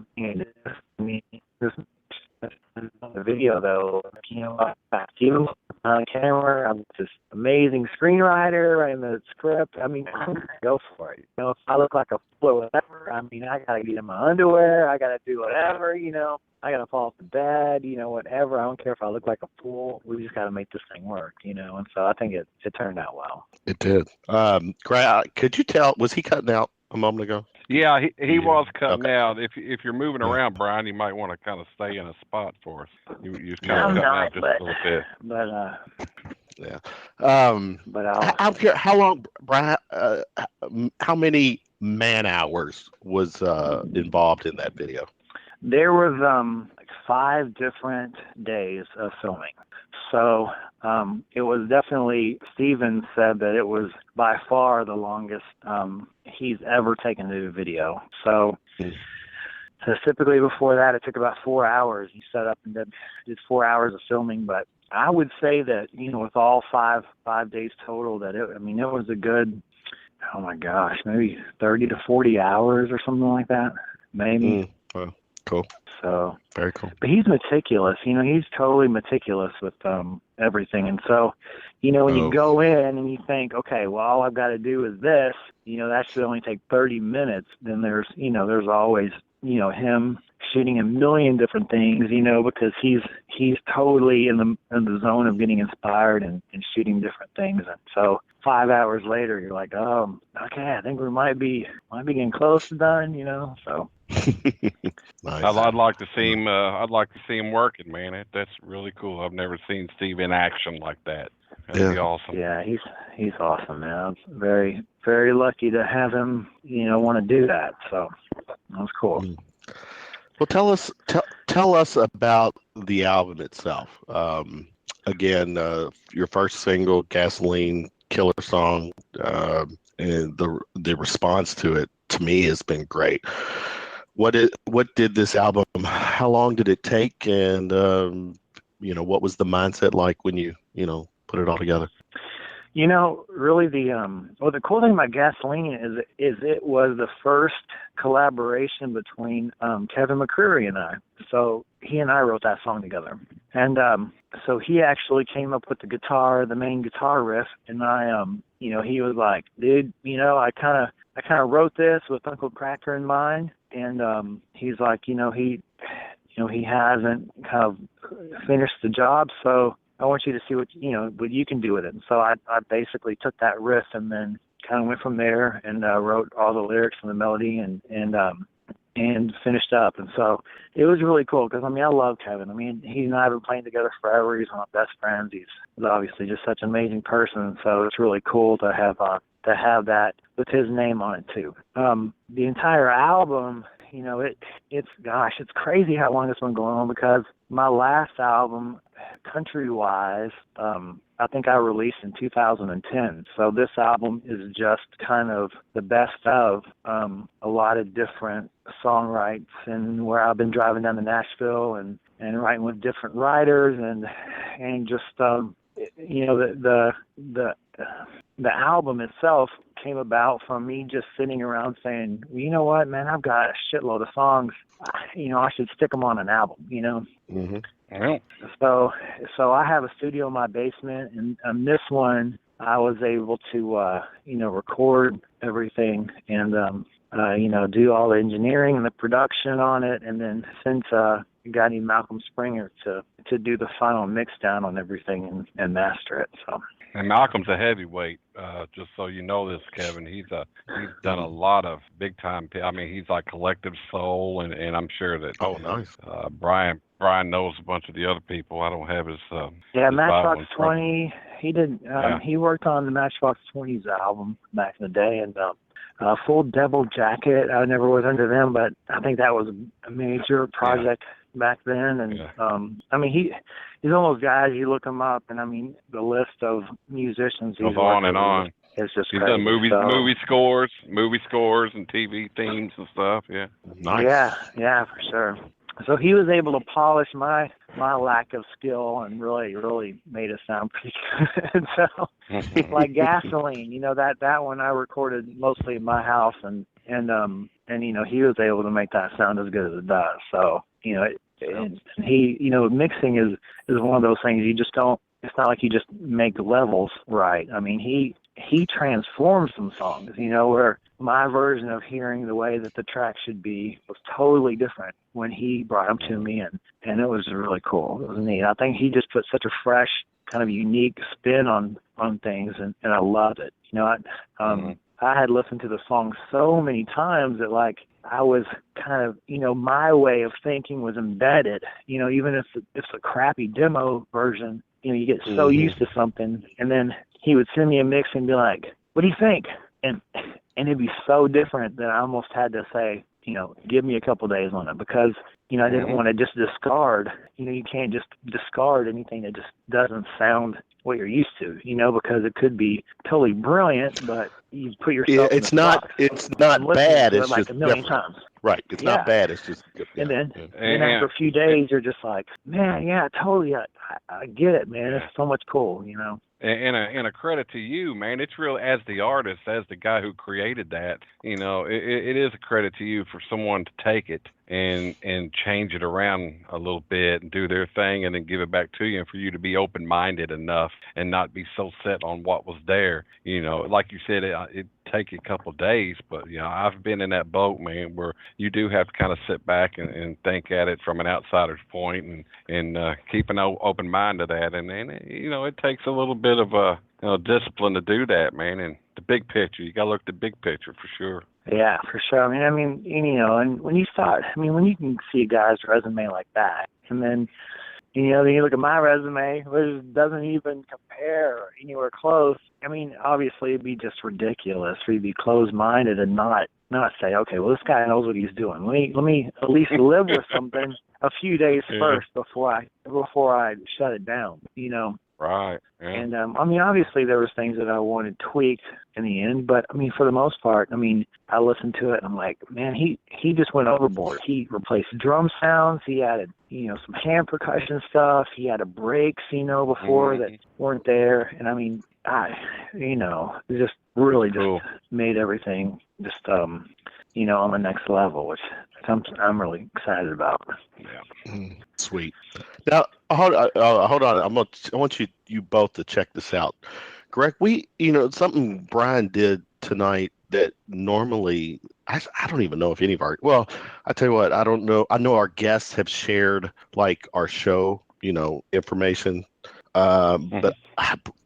the video though, you know, even on camera, I'm this amazing screenwriter and the script. I mean, I'm gonna go for it. You know, if I look like a fool or whatever, I mean, I gotta get in my underwear, I gotta do whatever, you know, I gotta fall off the bed, you know, whatever. I don't care if I look like a fool. We just gotta make this thing work, you know. And so I think it turned out well. It did. Could you tell? Was he cutting out a moment ago? Yeah, he was cutting out. If you're moving around, Bryan, you might want to kind of stay in a spot for us. You kind of cutting out just a little bit. But yeah. But I'm curious, how long, Bryan? How many man hours was involved in that video? There was like 5 different days of filming. So it was definitely, Steven said that it was by far the longest he's ever taken to do a video. So typically before that, it took about 4 hours. He set up and did 4 hours of filming, but I would say that, with all 5 days total, that it was a good, oh my gosh, maybe 30 to 40 hours or something like that, maybe. Well, cool. So very cool. But he's meticulous. He's totally meticulous with everything. And so, when you go in and you think, okay, well, all I've got to do is this, that should only take 30 minutes. Then there's always, him shooting a million different things, because he's totally in the zone of getting inspired and shooting different things. And so 5 hours later, you're like, oh, okay, I think we might be getting close to done, so. Nice. I'd like to see him. I'd like to see him working, man. That's really cool. I've never seen Steve in action like that. That'd be awesome. Yeah, he's awesome, man. I was very, very lucky to have him, want to do that. So that was cool. Well, tell us about the album itself. Again, your first single, Gasoline, killer song, and the response to it, to me, has been great. What did this album, how long did it take, and what was the mindset like when you put it all together? Really the cool thing about Gasoline is it was the first collaboration between Kevin McCreary and I. So he and I wrote that song together. And so he actually came up with the main guitar riff, and I he was like, dude, I kind of wrote this with Uncle Cracker in mind. And he's like, he hasn't kind of finished the job, so I want you to see what you can do with it. And so I basically took that riff and then kind of went from there and wrote all the lyrics and the melody and finished up. And so it was really cool because, I love Kevin. He and I have been playing together forever. He's one of my best friends. He's obviously just such an amazing person. So it's really cool to have that with his name on it too. The entire album, it's crazy how long it's been going on, because my last album, country-wise, I think I released in 2010. So this album is just kind of the best of a lot of different songwrites, and where I've been driving down to Nashville and writing with different writers and just the album itself came about from me just sitting around saying, well, you know what, man, I've got a shitload of songs. I should stick them on an album, Mm-hmm. Yeah. So I have a studio in my basement, and on this one, I was able to, record everything and, do all the engineering and the production on it. And then since got Malcolm Springer to do the final mix down on everything and master it. So. And Malcolm's a heavyweight. Just so you know this, Kevin, he's done a lot of big time. He's like Collective Soul, and I'm sure that. Oh, nice. Bryan knows a bunch of the other people. I don't have his. Matchbox 20. He did. He worked on the Matchbox 20's album back in the day, and Full Devil Jacket. I never was under them, but I think that was a major project back then. And he's one of those guys, you look him up, and the list of musicians goes on and on. It's just he's crazy. Done movie scores and TV themes and stuff. Yeah. Nice. Yeah, for sure. So he was able to polish my lack of skill and really, really made it sound pretty good. So, like Gasoline, that one I recorded mostly in my house, and he was able to make that sound as good as it does. So, and he, mixing is one of those things you just don't. It's not like you just make levels right. He transforms some songs, where my version of hearing the way that the track should be was totally different when he brought them to me, and it was really cool. It was neat. I think he just put such a fresh, kind of unique spin on things, and I loved it. I had listened to the song so many times that I was kind of, my way of thinking was embedded, even if it's a crappy demo version, you get so used to something, and then he would send me a mix and be like, what do you think? And it'd be so different that I almost had to say, give me a couple days on it, because, I didn't want to just discard. You can't just discard anything that just doesn't sound what you're used to, because it could be totally brilliant, but you put yourself in it's not bad. It's like just a million different. times. Right. It's not bad. It's just good. And then after a few days, you're just like, man, yeah, totally. I get it, man. It's so much cool, And a credit to you, man. It's real, as the artist, as the guy who created that. It is a credit to you for someone to take it and change it around a little bit and do their thing and then give it back to you, and for you to be open-minded enough and not be so set on what was there. Like you said, it take a couple of days, but I've been in that boat, man, where you do have to kind of sit back and think at it from an outsider's point and keep an open mind to that, and it takes a little bit of discipline to do that, man. And the big picture, you got to look at the big picture for sure. Yeah, for sure. I mean, and when you when you can see a guy's resume like that, and then, then you look at my resume, which doesn't even compare anywhere close. I mean, obviously it'd be just ridiculous for you to be closed-minded and not say, okay, well, this guy knows what he's doing. Let me at least live with something a few days first before I shut it down, Right. Yeah. And, obviously there was things that I wanted tweaked in the end, but, for the most part, I listened to it and I'm like, man, he just went overboard. He replaced drum sounds. He added, some hand percussion stuff. He had breaks, before that weren't there. And, it just really just made everything just, on the next level, which I'm really excited about. Yeah. Sweet. Now, hold on. I want you both to check this out. Greg, something Bryan did tonight that normally I don't even know if any of our, well, I tell you what, I don't know. I know our guests have shared like our show, information. But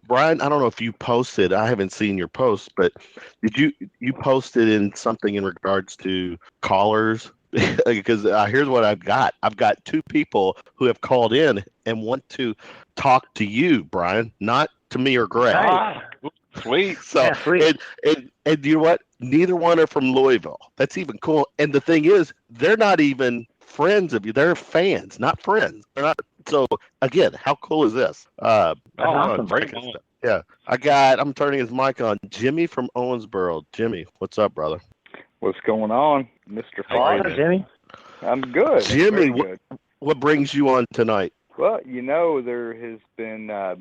Bryan, I don't know if you posted, I haven't seen your post, but did you posted in something in regards to callers? Because here's what I've got. I've got two people who have called in and want to talk to you, Bryan, not to me or Greg. Nice. Sweet. So, yeah, sweet. And you know what? Neither one are from Louisville. That's even cool. And the thing is, they're not even friends of you. They're fans, not friends. They're not. So again, how cool is this? Awesome. Yeah, I'm turning his mic on. Jimmy from Owensboro. Jimmy, what's up, brother? What's going on, Mr. Hi, Fox? Jimmy. I'm good. Jimmy, good. What brings you on tonight? Well, there has been a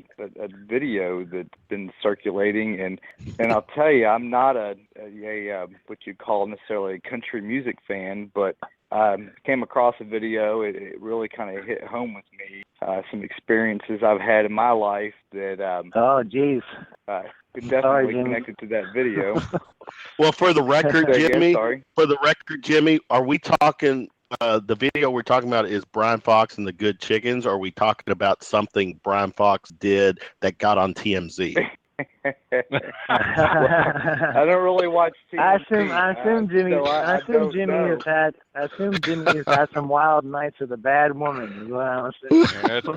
video that's been circulating, and I'll tell you, I'm not a what you call necessarily a country music fan, but came across a video. It really kind of hit home with me. Some experiences I've had in my life that Oh, geez. definitely connected to that video. Well, for the record, Jimmy, are we talking? The video we're talking about is Bryan Fox and the Good Chiggens. Or are we talking about something Bryan Fox did that got on TMZ? I don't really watch TV. I assume Jimmy has had some wild nights with a bad woman. Is what I'm saying. Yeah, that's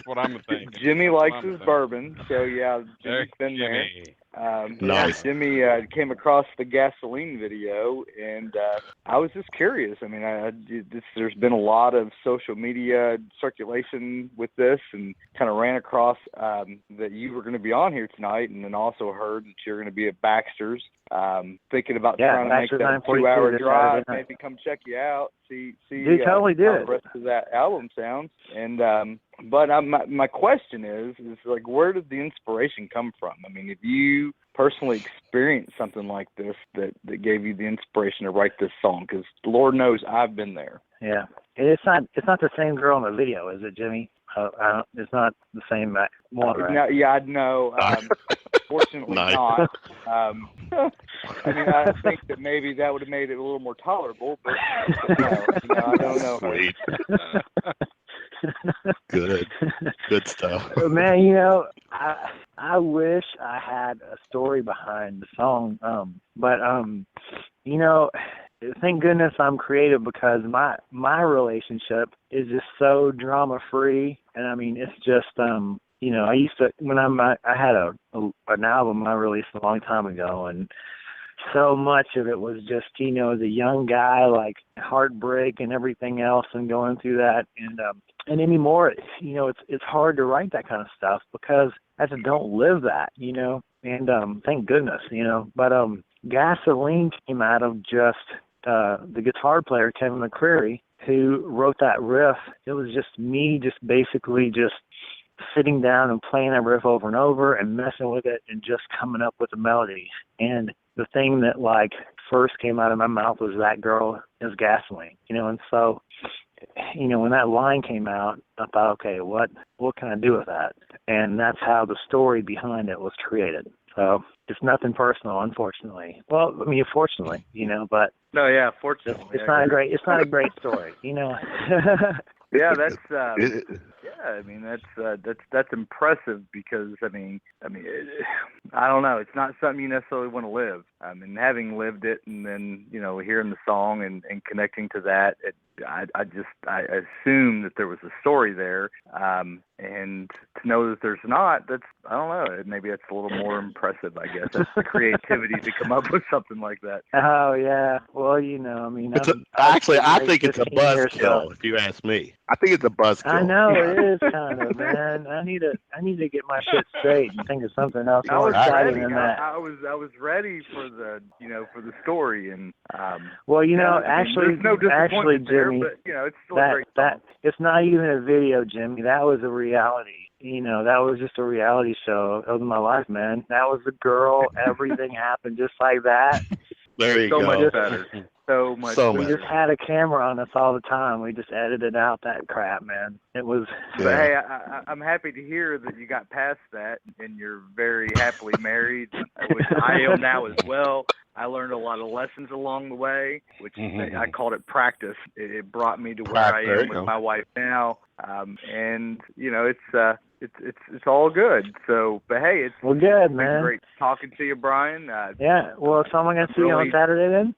what I'm thinking. Jimmy likes his bourbon, so yeah, Jimmy's been there. Nice. Jimmy came across the gasoline video, and I was just curious. I mean, there's been a lot of social media circulation with this, and kind of ran across that you were going to be on here tonight, and then also heard that you're going to be at Baxter's. Thinking about trying to make that 2-hour drive, maybe come check you out, see totally do how it. the rest of that album sounds. And but my question is like, where did the inspiration come from? I mean, if you personally experienced something like this that gave you the inspiration to write this song, because Lord knows I've been there. Yeah, it's not the same girl in the video, is it, Jimmy? It's not the same one, right? No, yeah, I know. Fortunately not. I mean, I think that maybe that would have made it a little more tolerable, but no, I don't know. Sweet. Good stuff. Man, I wish I had a story behind the song, but thank goodness I'm creative, because my relationship is just so drama free, and I mean, it's just I used to, when I had an album I released a long time ago, and so much of it was just, as a young guy, like heartbreak and everything else and going through that. And anymore, it's hard to write that kind of stuff because I just don't live that, and thank goodness, But Gasoline came out of just the guitar player, Kevin McCreary, who wrote that riff. It was just me basically sitting down and playing that riff over and over and messing with it and just coming up with a melody. And the thing that first came out of my mouth was "That Girl Is Gasoline," and so, when that line came out, I thought, okay, what can I do with that? And that's how the story behind it was created. So it's nothing personal, unfortunately. Well, I mean, fortunately, but no, yeah, fortunately, it's not a great story, Yeah, that's I mean that's impressive because I mean I don't know, it's not something you necessarily want to live. I mean, having lived it and then hearing the song and connecting to that, I assume that there was a story there, and to know that there's not, that's, I don't know, maybe that's a little more impressive, I guess. That's the creativity to come up with something like that. Oh yeah, well I mean, I think it's a 15 years, buzzkill. If you ask me, I think it's a buzzkill. I know it is kind of, man. I need to get my shit straight and think of something else more exciting than that. I was ready for the for the story, and well, actually, no there, Jimmy, but it's still a great song. It's not even a video, Jimmy. That was a reality. That was just a reality show of my life, man. That was the girl. Everything happened just like that. There you go. So much better. So much. We just had a camera on us all the time. We just edited out that crap, man. It was. But hey, I'm happy to hear that you got past that and you're very happily married, which I am now as well. I learned a lot of lessons along the way, which I called it practice. It brought me to where I am with my wife now, and it's all good. So, but hey, it's good, man. Great talking to you, Bryan. Yeah. Well, so I'm gonna see you on Saturday then.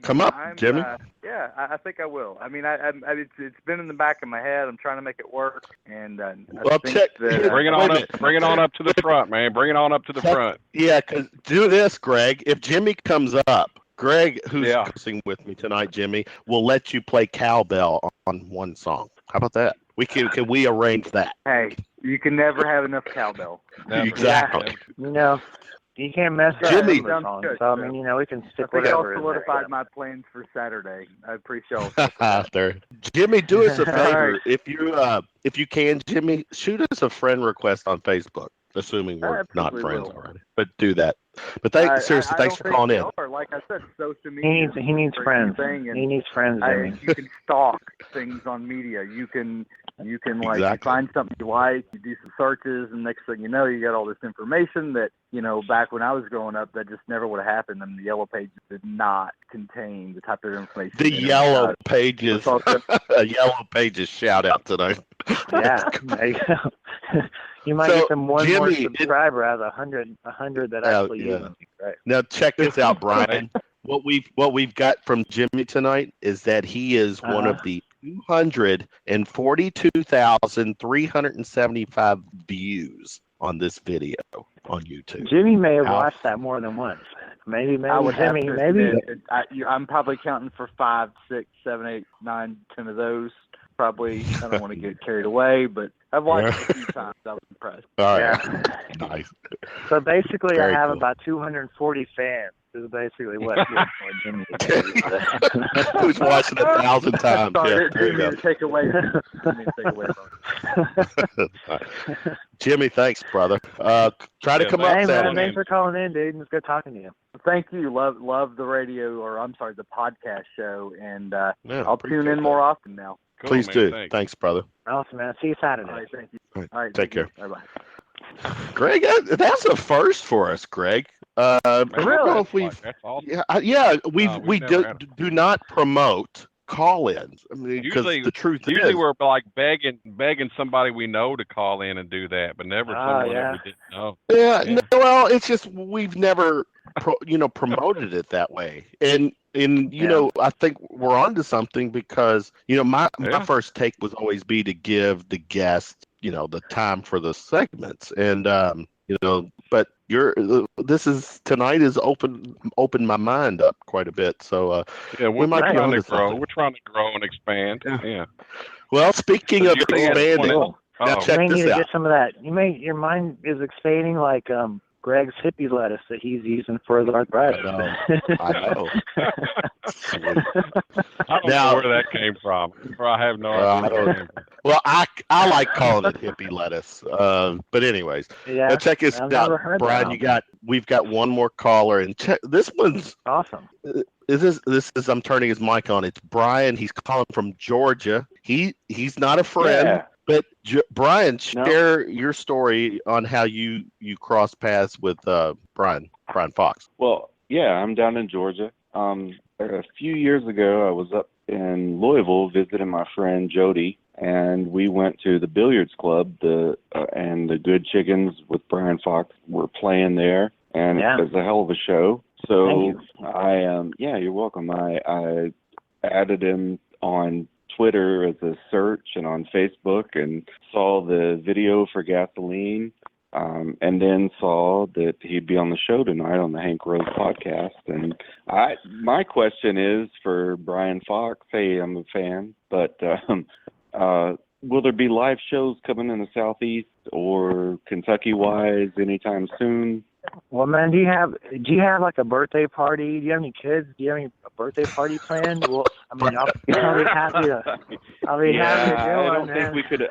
Come up, Jimmy. Yeah, I think I will. I mean, it's been in the back of my head. I'm trying to make it work, and I think that, bring it on up. Bring it on up to the front, man. Bring it on up to the front. Yeah, because do this, Greg. If Jimmy comes up, Greg, who's cursing with me tonight, Jimmy, will let you play cowbell on one song. How about that? Can we arrange that? Hey, you can never have enough cowbell. Never. Exactly. You can't mess up Jimmy. Song, so I mean, we can stick I think whatever. I solidified my plans for Saturday. I appreciate it. Jimmy, do us a favor. Right. If you can, Jimmy, shoot us a friend request on Facebook. Assuming we're not friends already, but do that. But seriously, thanks for calling in. Like I said, social media. He needs friends. He needs friends. You can stalk things on media. You can you find something you like, you do some searches, and next thing you know, you got all this information that back when I was growing up, that just never would have happened. And the yellow pages did not contain the type of information. The yellow pages. A yellow pages shout out today. Yeah, there you go. You might get some one more subscriber out of 100 that actually use them. Right. Now check this out, Bryan. What we've got from Jimmy tonight is that he is one of the 242,375 views on this video on YouTube. Jimmy may have watched that more than once. Maybe Jimmy. I'm probably counting for 5, 6, 7, 8, 9, 10 of those. Probably, I don't want to get carried away, but I've watched it a few times. I was impressed. All right. Nice. So basically, I have about 240 fans. Is basically what Jimmy who's watching 1,000 times. Sorry, yeah, take away. Jimmy, thanks, brother. Try to come up. Hey, man, thanks for calling in, dude. It's good talking to you. Thank you. Love the radio, the podcast show, and I'll tune in more often now. Cool, Please do. Thanks, brother. Awesome, man. See you Saturday. All right, thank you. All right, take care. Bye-bye. Greg, that's a first for us, Greg. I don't know if we've, we do not promote call-ins. I mean, usually the truth usually is, we're like begging somebody we know to call in and do that, but never someone that we didn't know. Yeah, no, well, it's just we've never promoted it that way, and I think we're onto something because my first take was always be to give the guest the time for the segments, and but tonight is opened my mind up quite a bit. So we might be on to something. We're trying to grow and expand. Yeah. Well, speaking of expanding, now check you may this need to out. get some of that. Your mind is expanding like Greg's hippie lettuce that he's using for the arthritis. I know. I don't know where that came from. Or I have no idea where it came from. Well, I like calling it hippie lettuce. But anyways, now check this out, Brian. We've got one more caller, and check this one's awesome. This is I'm turning his mic on. It's Bryan. He's calling from Georgia. He's not a friend. Yeah. But Brian, share your story on how you crossed paths with Bryan Fox. Well, yeah, I'm down in Georgia. A few years ago, I was up in Louisville visiting my friend Jody, and we went to the billiards club. And the good Chiggens with Bryan Fox were playing there, and it was a hell of a show. So you're welcome. I added him on Twitter as a search and on Facebook, and saw the video for Gasoline, and then saw that he'd be on the show tonight on the Hank Rose podcast. And my question is for Bryan Fox. Hey, I'm a fan, but will there be live shows coming in the Southeast or Kentucky-wise anytime soon? Well, man, do you have like a birthday party? Do you have any kids? Do you have any birthday party planned? Well, I mean, I'll be happy to. I'll be happy to do it. I don't think we could.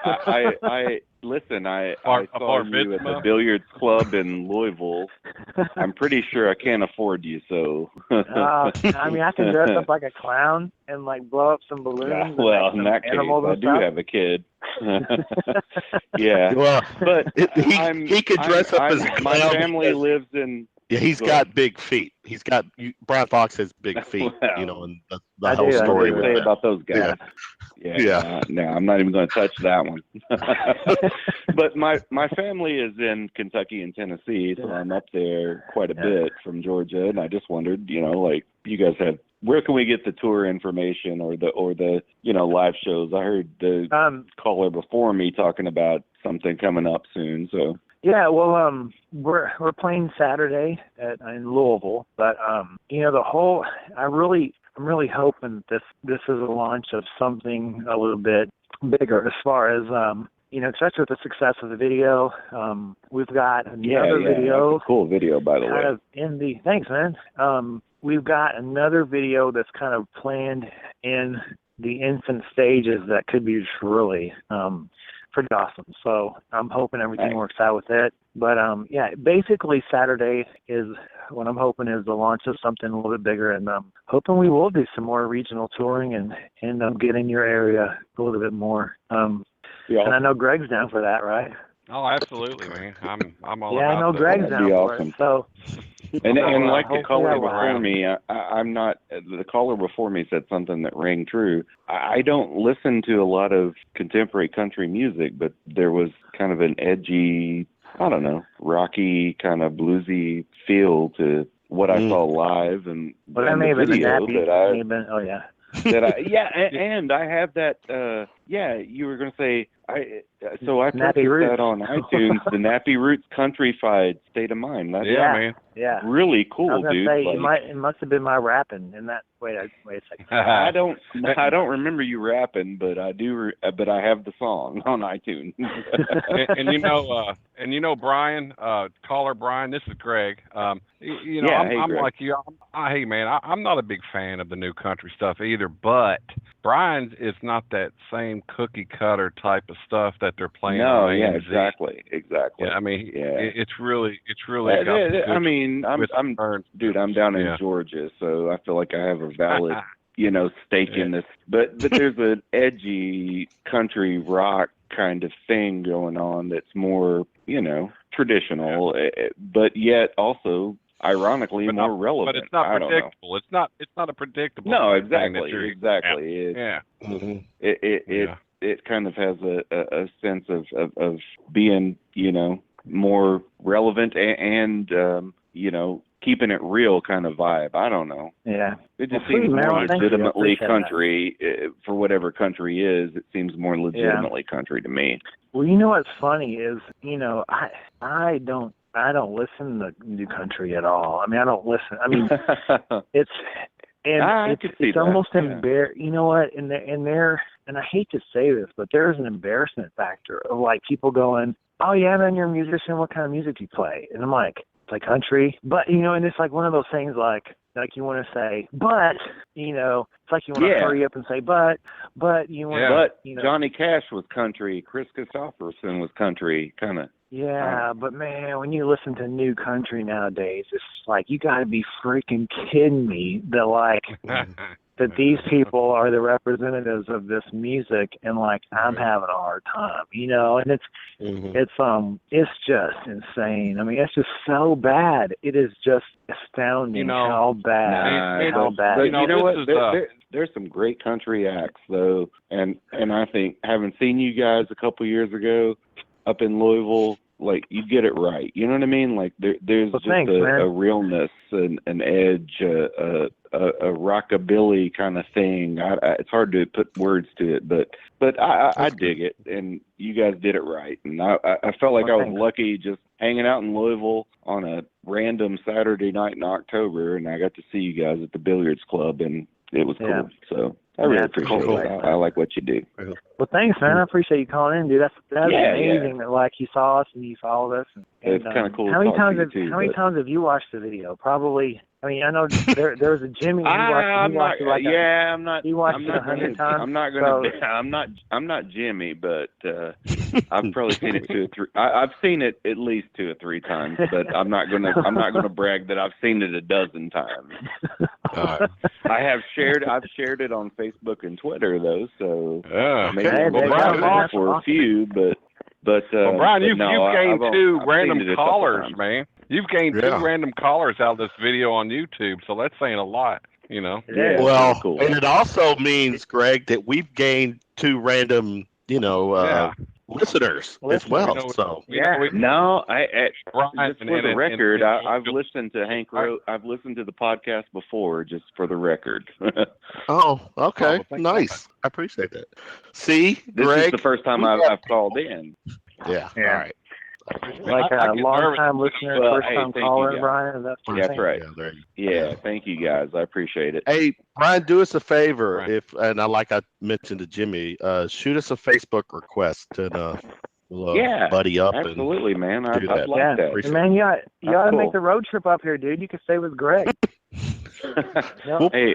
Listen. I saw you at the billiards club in Louisville. I'm pretty sure I can't afford you, so. I mean, I can dress up like a clown and like blow up some balloons. Well, in that case, I do have a kid. Yeah. Well, but he could dress up as a clown. My family lives in. Yeah, he's got big feet. Bryan Fox has big feet, well, and the whole story with say that. about those guys. Yeah. No, I'm not even going to touch that one. But my family is in Kentucky and Tennessee, so I'm up there quite a bit from Georgia, and I just wondered, like you guys have, where can we get the tour information or the live shows? I heard the caller before me talking about something coming up soon, so. Yeah, well, we're playing Saturday in Louisville, but I'm really hoping this is a launch of something a little bit bigger as far as especially with the success of the video. We've got another video. That's a cool video, by the way. Thanks, man. We've got another video that's kind of planned in the infant stages that could be just really pretty awesome. So I'm hoping everything works out with it. But basically Saturday is what I'm hoping is the launch of something a little bit bigger, and hoping we will do some more regional touring and get in your area a little bit more. And I know Greg's down for that, right? Oh, absolutely, man. I'm all about I know that. Greg's down for it. So. And like the caller before me, I'm not. The caller before me said something that rang true. I don't listen to a lot of contemporary country music, but there was kind of an edgy, I don't know, rocky, kind of bluesy feel to what I saw live, and that may have been the nappy. And I have that. You were going to say. I purchased that on iTunes. The Nappy Roots Countrified State of Mind. That's man. Yeah. Really cool, dude. Say, it must have been my rapping in that. Wait a second. I don't remember you rapping, but I do. But I have the song on iTunes. and Brian, caller Brian. This is Greg. I'm Greg. like you. Hey man, I'm not a big fan of the new country stuff either. But Brian's is not that same cookie cutter type of stuff that they're playing. No, exactly. Yeah, I mean, it's really. I'm down in Georgia, so I feel like I have a valid, stake in this. But there's an edgy country rock kind of thing going on that's more, traditional, but yet also, ironically, more relevant. But it's not predictable. It's not a predictable. No, exactly. It kind of has a sense of being, more relevant and keeping it real kind of vibe. I don't know. Yeah. It just seems more legitimately country for whatever country is. It seems more legitimately country to me. Well, you know what's funny is, I don't I don't listen to new country at all. I mean, I don't listen. I mean, it's almost embarrassing. You know what? And I hate to say this, but there's an embarrassment factor of like people going, "Oh yeah, man, you're a musician. What kind of music do you play?" And I'm like, "Play country." But and it's like one of those things like you want to say, but it's like you want to hurry up and say, but you want. But Johnny Cash was country. Chris Christopherson was country, kind of. Yeah, but man, when you listen to new country nowadays, it's like you got to be freaking kidding me that these people are the representatives of this music, and like I'm having a hard time, and it's just insane. I mean, it's just so bad. It is just astounding how bad. But you know what? There's some great country acts though, and I think having seen you guys a couple years ago up in Louisville, like you get it right. You know what I mean? Like there's a realness and an edge, a rockabilly kind of thing. It's hard to put words to it, but I dig it, and you guys did it right. And I felt like I was lucky just hanging out in Louisville on a random Saturday night in October, and I got to see you guys at the billiards club, and it was cool. So I really appreciate it. I like what you do. Well, thanks, man. I appreciate you calling in, dude. That's amazing that like you saw us and you followed us. And it's kind of cool. How many times have you watched the video? Probably. I mean, I know there was a Jimmy. I'm not 100 times. I'm not Jimmy, but I've probably seen it 2 or 3. I've seen it at least 2 or 3 times, but I'm not gonna brag that I've seen it a dozen times. I've shared it on Facebook and Twitter though, so maybe Brian, for a few, but Brian, you've gained 2 random callers, man. You've gained 2 random callers out of this video on YouTube, so that's saying a lot, Yeah, well, cool. And it also means, Greg, that we've gained 2 random, listeners as well. Just for the record, I've listened to Hank Rowe. I've listened to the podcast before, just for the record. Oh, okay, nice. I appreciate that. See, this Greg, is the first time I've called in. Yeah. All right. Like a long-time listener, first-time caller, Brian. That's right. Yeah, thank you guys. I appreciate it. Hey, Brian, do us a favor, like I mentioned to Jimmy, shoot us a Facebook request and we'll buddy up. Absolutely, man. I'd like that. Hey, man, you ought to make the road trip up here, dude. You can stay with Greg. Hey,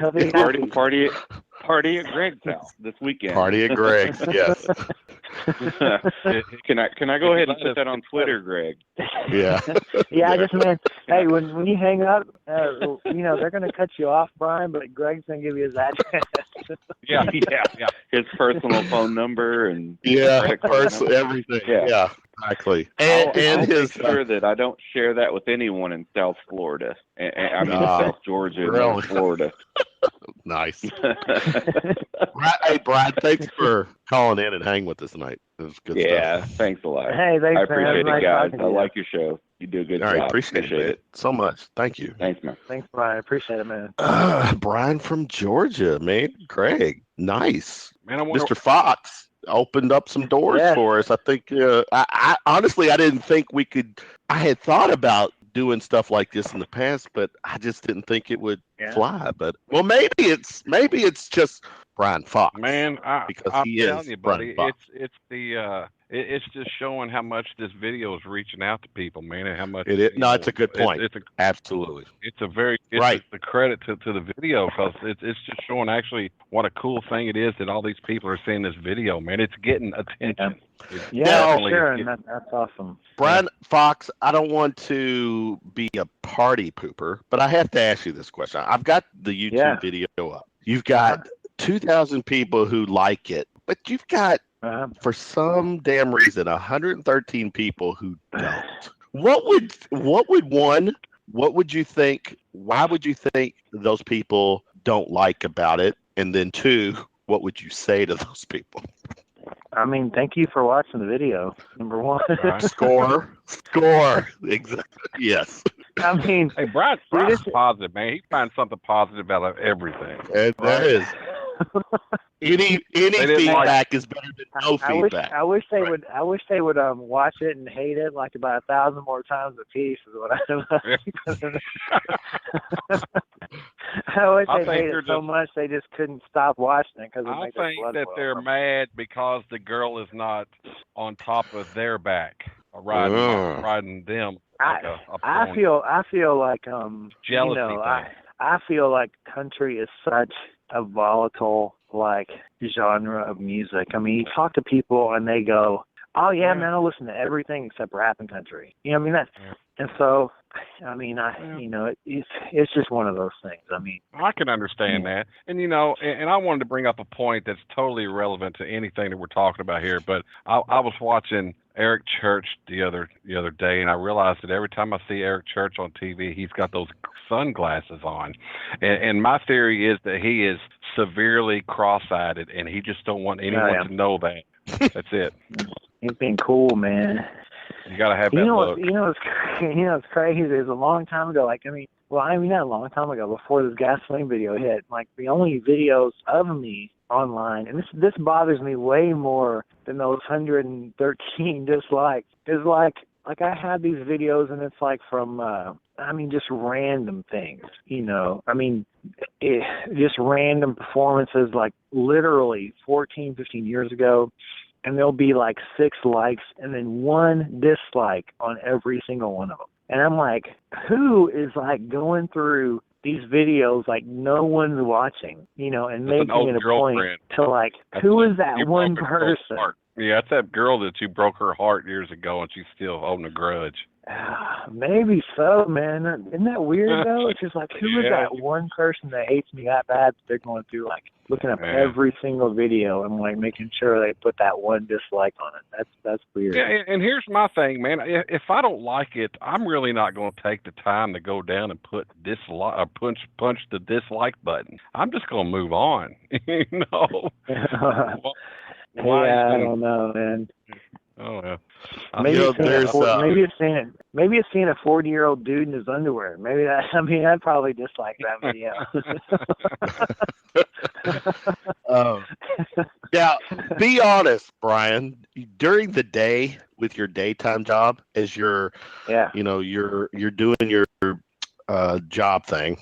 party at Greg's house this weekend. Party at Greg's, yes. Can I go ahead and put that on Twitter, Greg? Yeah. Man. Hey, when you hang up, they're going to cut you off, Brian, but Greg's going to give you his address. Yeah. His personal phone number and everything. Yeah. Exactly. And his sure that I don't share that with anyone in South Florida. South Georgia, North Florida. Nice. Hey, Brad, thanks for calling in and hanging with us tonight. It was good stuff. Yeah, thanks a lot. Hey, thanks, I appreciate man. it, guys. I like your show. You do a good job. All right, appreciate it so much. Thank you. Thanks, man. Thanks, Brian. I appreciate it, man. Brian from Georgia, man. Greg, nice. Man, Mr. Fox opened up some doors for us. I think, I honestly, I didn't think we could. I had thought about doing stuff like this in the past, but I just didn't think it would fly. But maybe it's just Brian Fox, man. Because I'm he is telling you, buddy, it's it's just showing how much this video is reaching out to people, man, and how much it is. No, it's a good point. Absolutely, it's the credit to the video, because it's just showing actually what a cool thing it is that all these people are seeing this video, man. It's getting attention. Sure, and that's awesome. Brian Fox, I don't want to be a party pooper, but I have to ask you this question. I've got the YouTube video up. You've got 2,000 people who like it, but you've got, for some damn reason, 113 people who don't. What would you think? Why would you think those people don't like about it? And then 2, what would you say to those people? I mean, thank you for watching the video. Number 1. Score. Exactly. Yes. I mean, hey, Brian's positive, man. He finds something positive out of everything. And that is. Any feedback is better than no feedback. I wish they would watch it and hate it like about 1,000 more times a piece is what I I wish they hated it so much they just couldn't stop watching it because it makes their blood boil. I think that they're mad because the girl is not on top of their back, riding them. Like I feel like jealousy I feel like country is such a volatile like genre of music. I mean, you talk to people and they go, "Oh yeah, man, I listen to everything except rap and country." You know what I mean? And so, I mean, it's just one of those things. I mean, I can understand that, and and I wanted to bring up a point that's totally irrelevant to anything that we're talking about here. But I was watching Eric Church the other day, and I realized that every time I see Eric Church on TV, he's got those sunglasses on, and my theory is that he is severely cross-eyed, and he just don't want anyone to know that. That's it. He's being cool, man. You gotta have that look. It's crazy. There's a long time ago, not a long time ago, before this gasoline video hit, like the only videos of me online, and this bothers me way more than those 113 dislikes, is like I had these videos and it's like from just random things, just random performances, like literally 14, 15 years ago, and there'll be like 6 likes and then 1 dislike on every single one of them. And I'm like, who is like going through these videos like no one's watching, and making it a point to like, who is that one person? Yeah, it's that girl that you broke her heart years ago and she's still holding a grudge. Maybe so, man. Isn't that weird though? It's just like, who is that one person that hates me that bad that they're going through like looking up every single video and like making sure they put that 1 dislike on it? That's weird. Yeah, and here's my thing, man. If I don't like it, I'm really not going to take the time to go down and put punch the dislike button. I'm just going to move on. I don't know, man. Oh yeah. Maybe it's seeing a 40-year-old dude in his underwear. Maybe I'd probably dislike that video. Now, be honest, Bryan. During the day with your daytime job, as you're doing your job thing.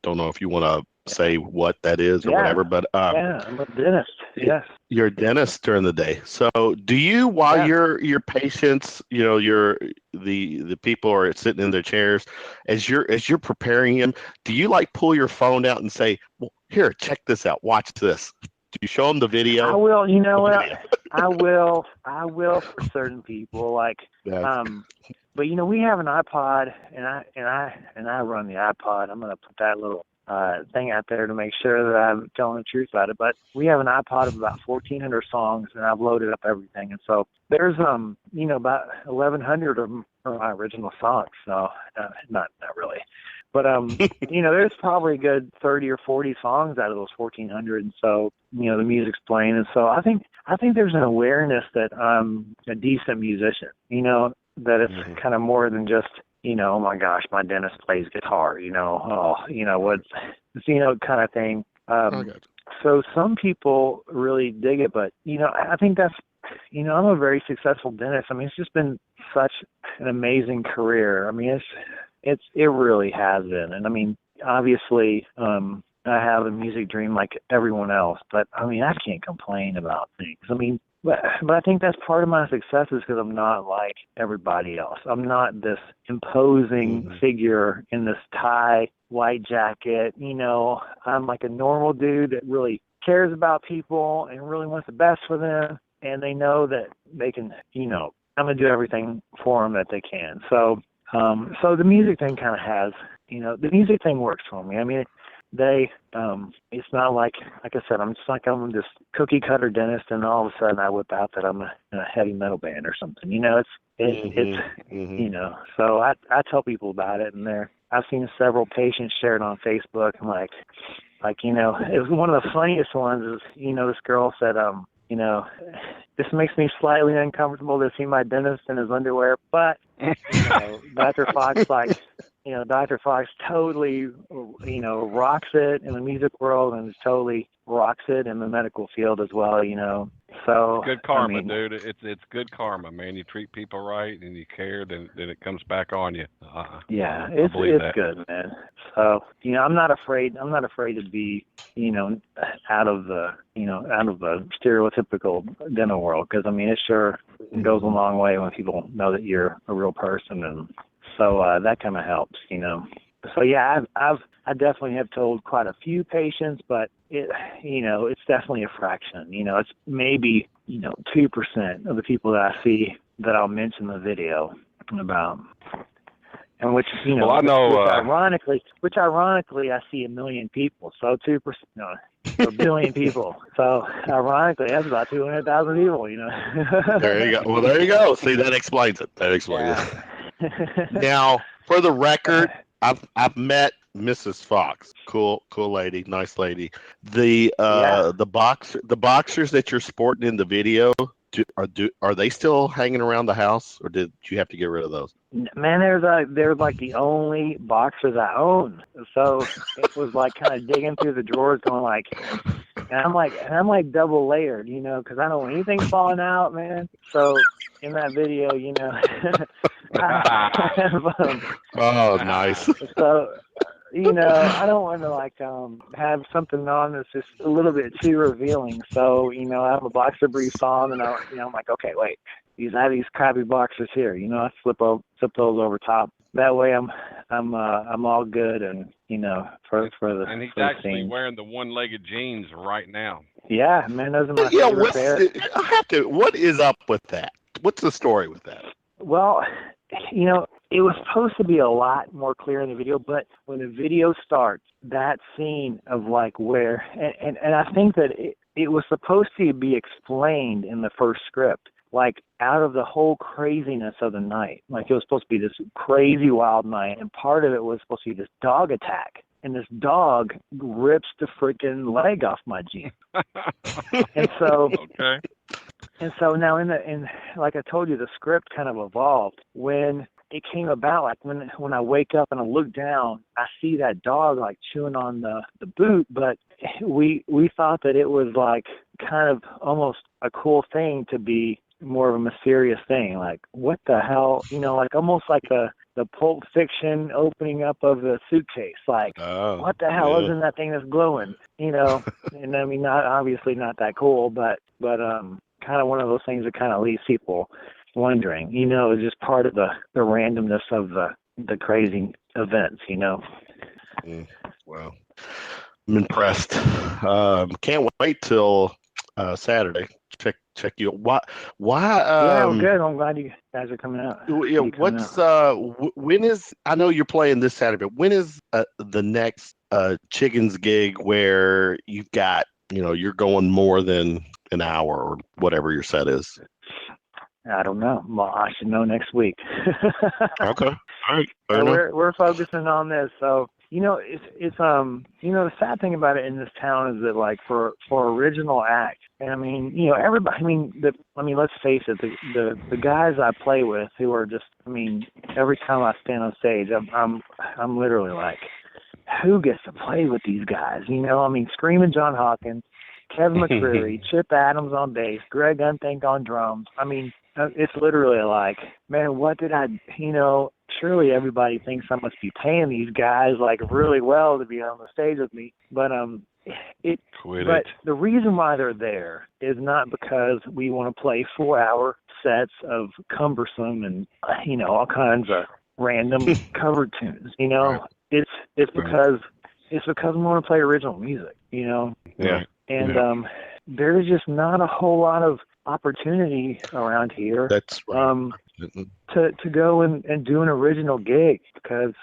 Don't know if you want to say what that is or whatever, but I'm a dentist. Yes, you're a dentist during the day. So do you, while your patients, the people are sitting in their chairs, as you're preparing them, do you like pull your phone out and say, well, here, check this out, watch this? Do you show them the video? I will. You know what? I will for certain people, like but we have an iPod, and I run the iPod. I'm gonna put that little thing out there to make sure that I'm telling the truth about it. But we have an iPod of about 1,400 songs, and I've loaded up everything. And so there's about 1,100 of them are my original songs. So not really, but there's probably a good 30 or 40 songs out of those 1,400. And so the music's playing, and so I think there's an awareness that I'm a decent musician. That it's kind of more than just, oh my gosh, my dentist plays guitar, what's, kind of thing. So some people really dig it, but, I think that's, I'm a very successful dentist. I mean, it's just been such an amazing career. I mean, it really has been. And I mean, obviously, I have a music dream like everyone else, but I mean, I can't complain about things. I mean, but I think that's part of my success is because I'm not like everybody else. I'm not this imposing figure in this tie, white jacket. I'm like a normal dude that really cares about people and really wants the best for them. And they know that they can, I'm going to do everything for them that they can. So the music thing kind of has, the music thing works for me. I mean, it's not like I said, I'm this cookie cutter dentist and all of a sudden I whip out that I'm in a heavy metal band or something. So I tell people about it, and I've seen several patients share it on Facebook, and like it was one of the funniest ones is, this girl said, this makes me slightly uncomfortable to see my dentist in his underwear, but Dr. Fox Dr. Fox totally, rocks it in the music world and totally rocks it in the medical field as well, So good karma, dude. It's good karma, man. You treat people right and you care, then it comes back on you. It's good, man. So I'm not afraid to be out of the stereotypical dental world, because it sure goes a long way when people know that you're a real person, and so that kind of helps, So yeah, I definitely have told quite a few patients, but it's definitely a fraction. It's maybe 2% of the people that I see that I'll mention the video about, and which well, I know, which ironically I see 1 million people, so 2%, a billion people. So ironically, that's about 200,000 people. There you go. Well, there you go. See, that explains it. Yeah. Now, for the record, I've met Mrs. Fox. Cool lady, nice lady. The boxers that you're sporting in the video, are they still hanging around the house, or did you have to get rid of those? Man, they're like the only boxers I own. So it was like kind of digging through the drawers, going like, and I'm like double layered, because I don't want anything falling out, man. So in that video, oh, nice. So, I don't want to have something on that's just a little bit too revealing. So, I have a boxer briefs on, and I'm like, okay, wait, I have these crappy boxers here. I flip those over top. That way, I'm all good, and for the. And he's for the actually scene. wearing the one-legged jeans right now. Yeah, man, those are my favorite pair. What is up with that? What's the story with that? Well, it was supposed to be a lot more clear in the video, but when the video starts, that scene of like where, and I think that it was supposed to be explained in the first script, like out of the whole craziness of the night. Like it was supposed to be this crazy wild night, and part of it was supposed to be this dog attack. And this dog rips the freaking leg off my Jeep. And so, okay. And so now in like I told you, the script kind of evolved when it came about. Like when I wake up and I look down, I see that dog like chewing on the boot, but we thought that it was like kind of almost a cool thing to be more of a mysterious thing. Like, what the hell, like almost like the Pulp Fiction opening up of the suitcase. Like, what the hell isn't that thing that's glowing? And not that cool, but kind of one of those things that kind of leaves people wondering. It's just part of the randomness of the crazy events. Well, I'm impressed. Can't wait till Saturday. Check you. Why? Yeah, well, good. I'm glad you guys are coming out. Yeah. When is? I know you're playing this Saturday, but when is the next Chiggens gig where you've got you're going more than an hour or whatever your set is? I don't know. Well, I should know next week. Okay. All right. So we're focusing on this. So it's the sad thing about it in this town is that like for original act, and everybody. Let's face it. The guys I play with who are just. Every time I stand on stage, I'm literally like, who gets to play with these guys? Screaming John Hawkins, Kevin McCreary, Chip Adams on bass, Greg Unthank on drums. It's literally like, man, what did I, surely everybody thinks I must be paying these guys like really well to be on the stage with me. But the reason why they're there is not because we want to play 4-hour sets of cumbersome and, all kinds of random cover tunes, Right. It's because we want to play original music, Yeah. And there's just not a whole lot of opportunity around here. That's right. To go and do an original gig, because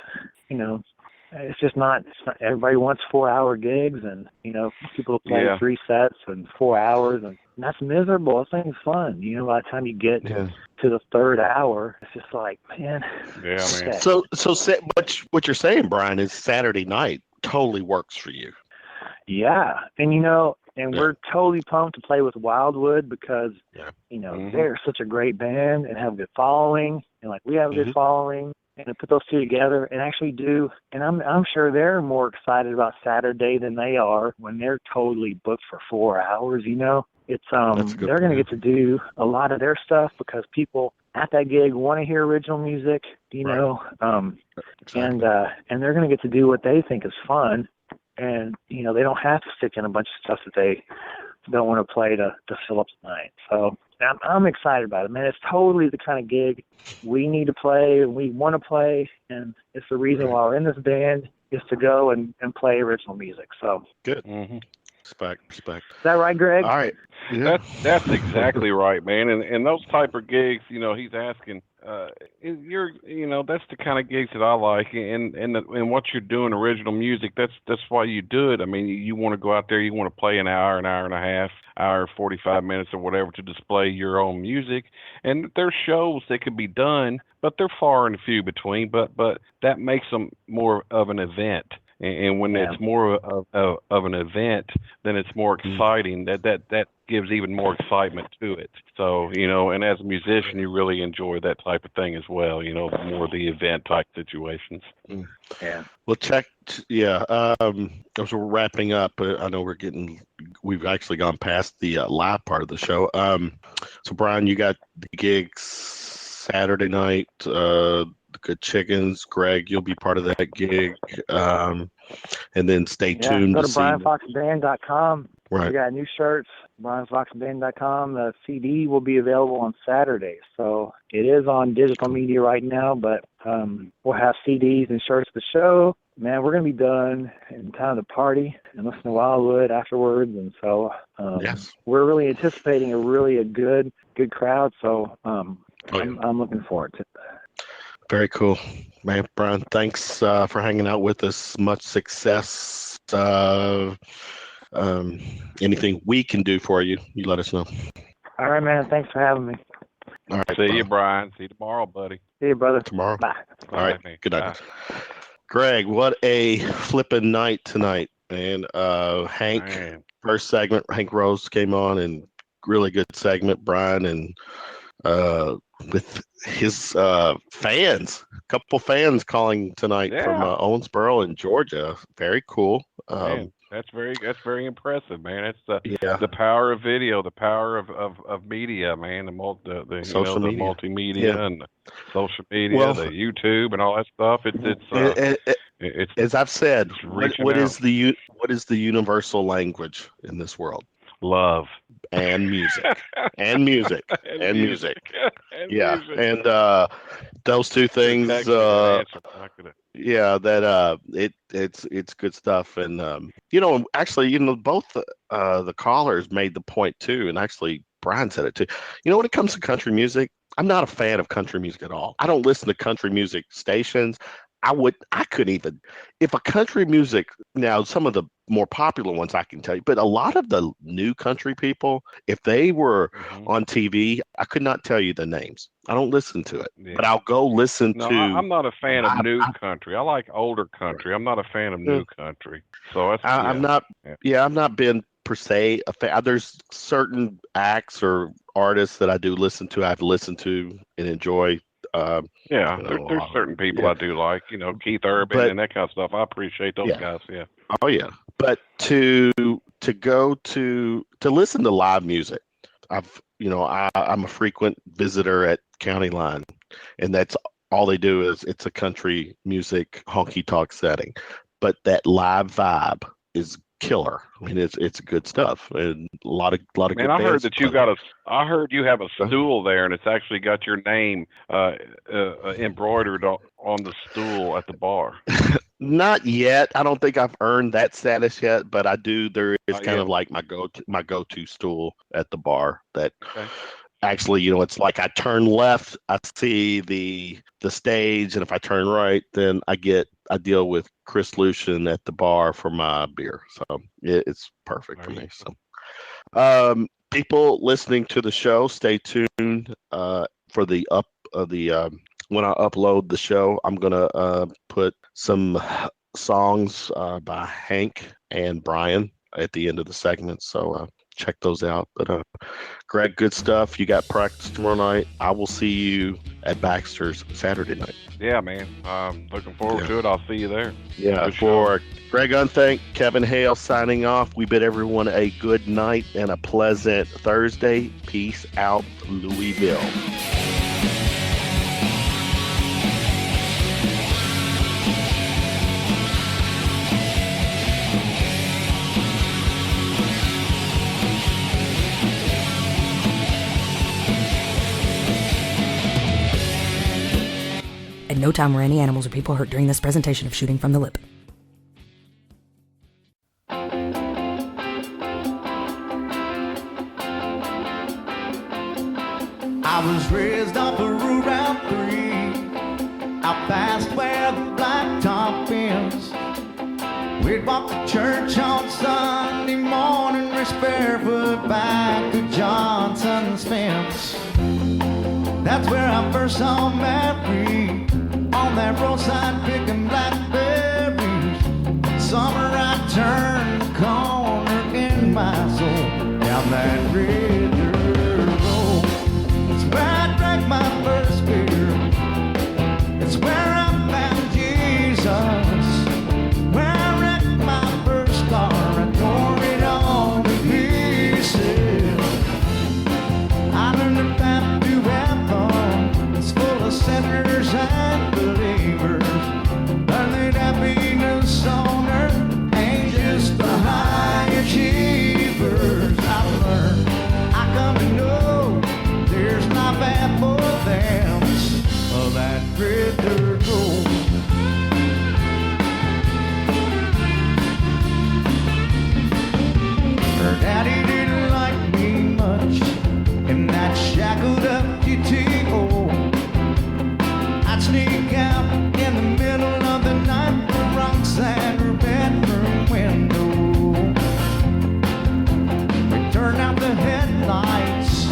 it's just not everybody wants 4-hour gigs, and people play 3 sets and 4 hours, and that's miserable. That thing's fun. By the time you get to the 3rd hour, it's just like, man. Yeah, man. So what you're saying, Bryan, is Saturday night totally works for you. Yeah, and we're totally pumped to play with Wildwood because, they're such a great band and have a good following, and like we have a good following. and to put those two together and actually do, and I'm sure they're more excited about Saturday than they are when they're totally booked for 4 hours, you know. It's they're going to get to do a lot of their stuff because people at that gig want to hear original music, you know, Exactly. and they're going to get to do what they think is fun, and you know they don't have to stick in a bunch of stuff that they don't want to play to fill up the night. So I'm excited about it, man. It's totally the kind of gig we need to play and we want to play, and it's the reason why we're in this band is to go and play original music. So Good. Mm-hmm. Respect. Is that right, Greg? All right. Yeah. That's exactly right, man. And those type of gigs, you know, he's asking, that's the kind of gigs that I like, and what you're doing, original music. That's why you do it. I mean, you want to go out there, you want to play an hour and a half, hour 45 minutes or whatever to display your own music. And there's shows that could be done, but they're far and few between. But that makes them more of an event. And when it's more of an event, then it's more exciting. That gives even more excitement to it. So, you know, and as a musician, you really enjoy that type of thing as well, you know, more the event type situations. Yeah. Well, as we're wrapping up, I know we've actually gone past the live part of the show. So, Bryan, you got the gigs Saturday night, Good Chiggens. Greg, you'll be part of that gig. And then stay tuned go to to see. BryanFoxBand.com. Right. We got new shirts, BryanFoxBand.com. The CD will be available on Saturday. So it is on digital media right now, but we'll have CDs and shirts to show. Man, we're going to be done in time to party and listen to Wildwood afterwards. And so we're really anticipating a good crowd. So I'm looking forward to it. Very cool, man. Bryan, thanks for hanging out with us. Much success. Anything we can do for you, you let us know. All right, man. Thanks for having me. All right. See you, Bryan. See you tomorrow, buddy. See you, brother. Tomorrow. Bye. All right. Bye. Good night. Greg, what a flippin' night tonight, man. Hank, first segment, Hank Rose came on and really good segment. Bryan and with his fans, a couple fans calling tonight from Owensboro in Georgia. Very cool. Man, that's very impressive, man. It's the power of video, the power of media, man. The multimedia and the social media, the YouTube and all that stuff. It's as I've said, what is the universal language in this world? Love. And music. And music. And music. And those two things it's good stuff. And both the callers made the point too, and actually Bryan said it too. You know, when it comes to country music, I'm not a fan of country music at all. I don't listen to country music stations. I couldn't even, if a country music, now some of the more popular ones I can tell you, but a lot of the new country people, if they were on TV, I could not tell you the names. I don't listen to it, but I'll go listen to. I'm not a fan of new country. I like older country. I'm not a fan of new country. So I'm not been per se a fan. There's certain acts or artists that I do listen to. I've listened to and enjoy. There's certain people I do like, Keith Urban and that kind of stuff. I appreciate those guys. Yeah. Oh yeah. But to go to listen to live music, I'm a frequent visitor at County Line, and that's all they do is it's a country music honky tonk setting, but that live vibe is killer. I mean, it's good stuff, and a lot of good. Man, I heard that I heard you have a stool there, and it's actually got your name embroidered on the stool at the bar. Not yet. I don't think I've earned that status yet, but I do. There is kind of like my go-to stool at the bar. That actually, it's like I turn left, I see the stage, and if I turn right, then I deal with Chris Lucian at the bar for my beer. So it's perfect for me. So people listening to the show, stay tuned for the when I upload the show, I'm gonna put some songs by Hank and Bryan at the end of the segment. So check those out. But Greg, good stuff. You got practice tomorrow night. I will see you at Baxter's Saturday night. Yeah, man. Looking forward to it. I'll see you there. Yeah. For Greg Unthank, Kevin Hale signing off. We bid everyone a good night and a pleasant Thursday. Peace out, Louisville. At no time were any animals or people hurt during this presentation of Shooting from the Lip. I was raised off of Route 3, out past where the blacktop ends. We'd walk to church on Sunday morning, race barefoot back to Johnson's fence. That's where I first saw Mary on that roadside picking blackberries. Summer I turned the corner in my soul down that river road. It's where I drank my first beer. It's where I found Jesus. Where I wrecked my first car and tore it all to pieces. I learned the path to heaven. It's full of sinners and believers. Learn that happiness on earth ain't just for high achievers. I've learned, I come to know there's not bad for them. Of that red dirt road. Her daddy didn't like me much in that shackled up GTO. I'd sneak out in the middle of the night, the rocks at her bedroom window. We turn out the headlights,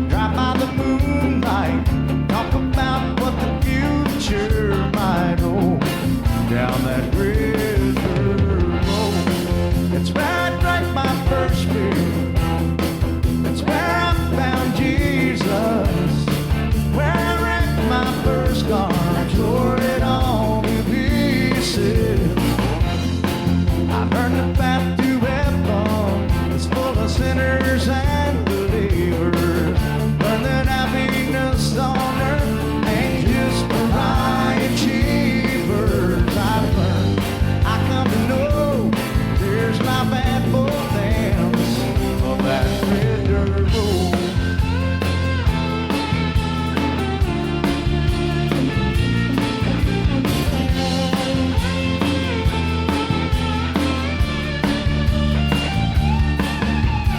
drive by the moonlight, talk about what the future might hold down that river road. It's where I drank my first beer. It's where I found Jesus. Where I wrecked my first car and tore it all to pieces. I learned the path to heaven. It's full of sinners and believers. Learn that happiness on earth ain't just for high achievers. I've learned, I come to know there's not bad for them of that red dirt road.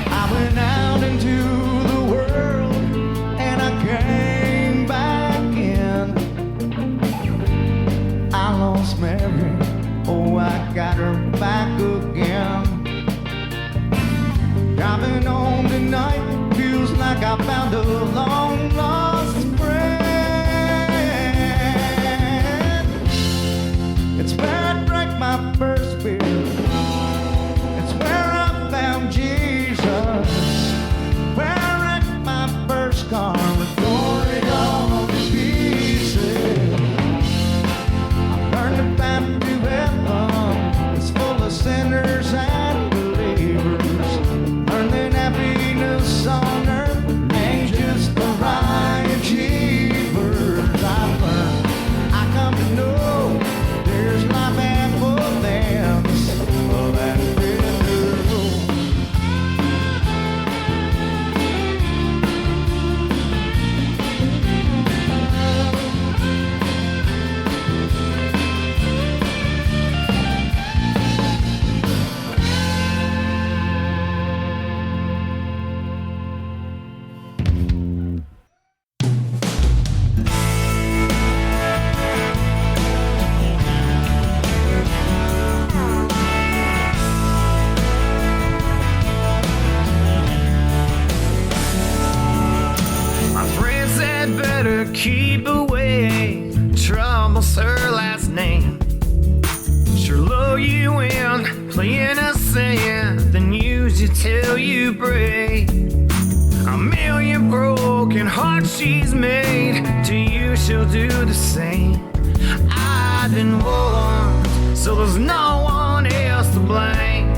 I went out into the world and I came back in. I lost Mary, oh I got her back again. Driving home tonight feels like I found a long lost friend. It's where I drank my first beer. It's where I found Jesus. Where I wrecked my first car and tore it all to pieces. I learned the path to heaven. It's full of sinners and believers. Learn that happiness on earth ain't just for high achievers. I've learned, I come to know there's not bad for them. Oh, that river road. My friend said better keep away. Trouble's her last name. Sure lure you in, playing us saying, then use did you till you break? A million broken hearts she's made. To you she'll do the same. I've been warned, so there's no one else to blame.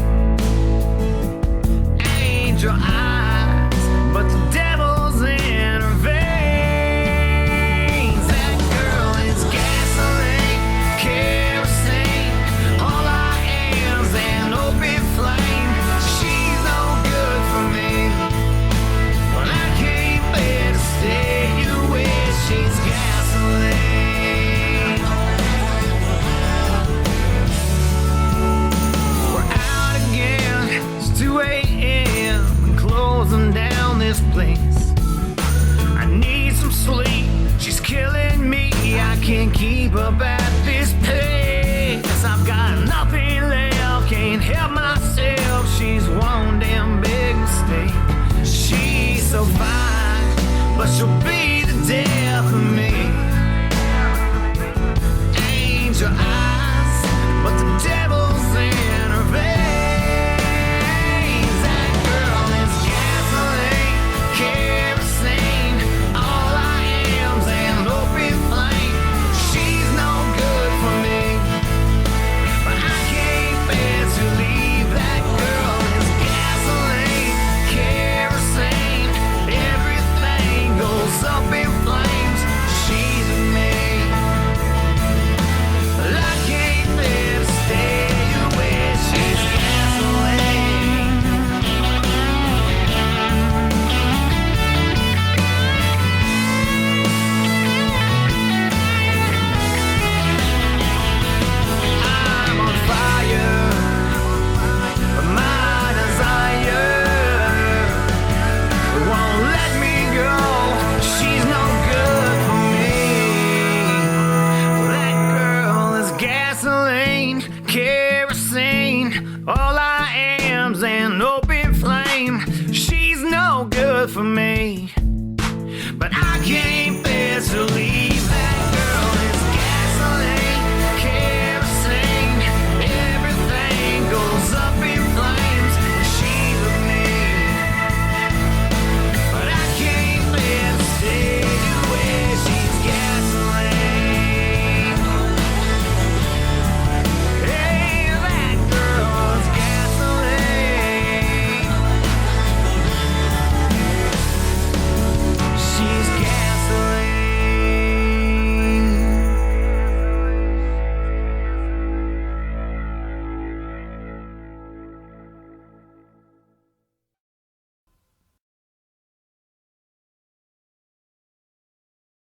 Angel eyes, but the devil's in her veins. That girl is gasoline, kerosene. All I am's an open flame. She's no good for me, but I can't bear to stay away. She's gasoline. We're out again, it's 2 a.m. and closing down this place. I need some sleep, she's killing me. I can't keep up at this pace. I've got nothing left, can't help myself. She's one damn big mistake. She's so fine, but she'll be the death of me. Angel eyes, but the devil's in her veins. That girl is gasoline, kerosene. All I am's an open flame. She's no good for me, but I can't bear to leave. That girl is gasoline, kerosene. Everything goes up in flames. She's with me, but I can't bear to stay away. She's gasoline. I'm on fire, but my desire won't let me go. She's no good for me. That girl is gasoline, kerosene. All I am's an open flame. She's no good for me, but I can't bear to leave.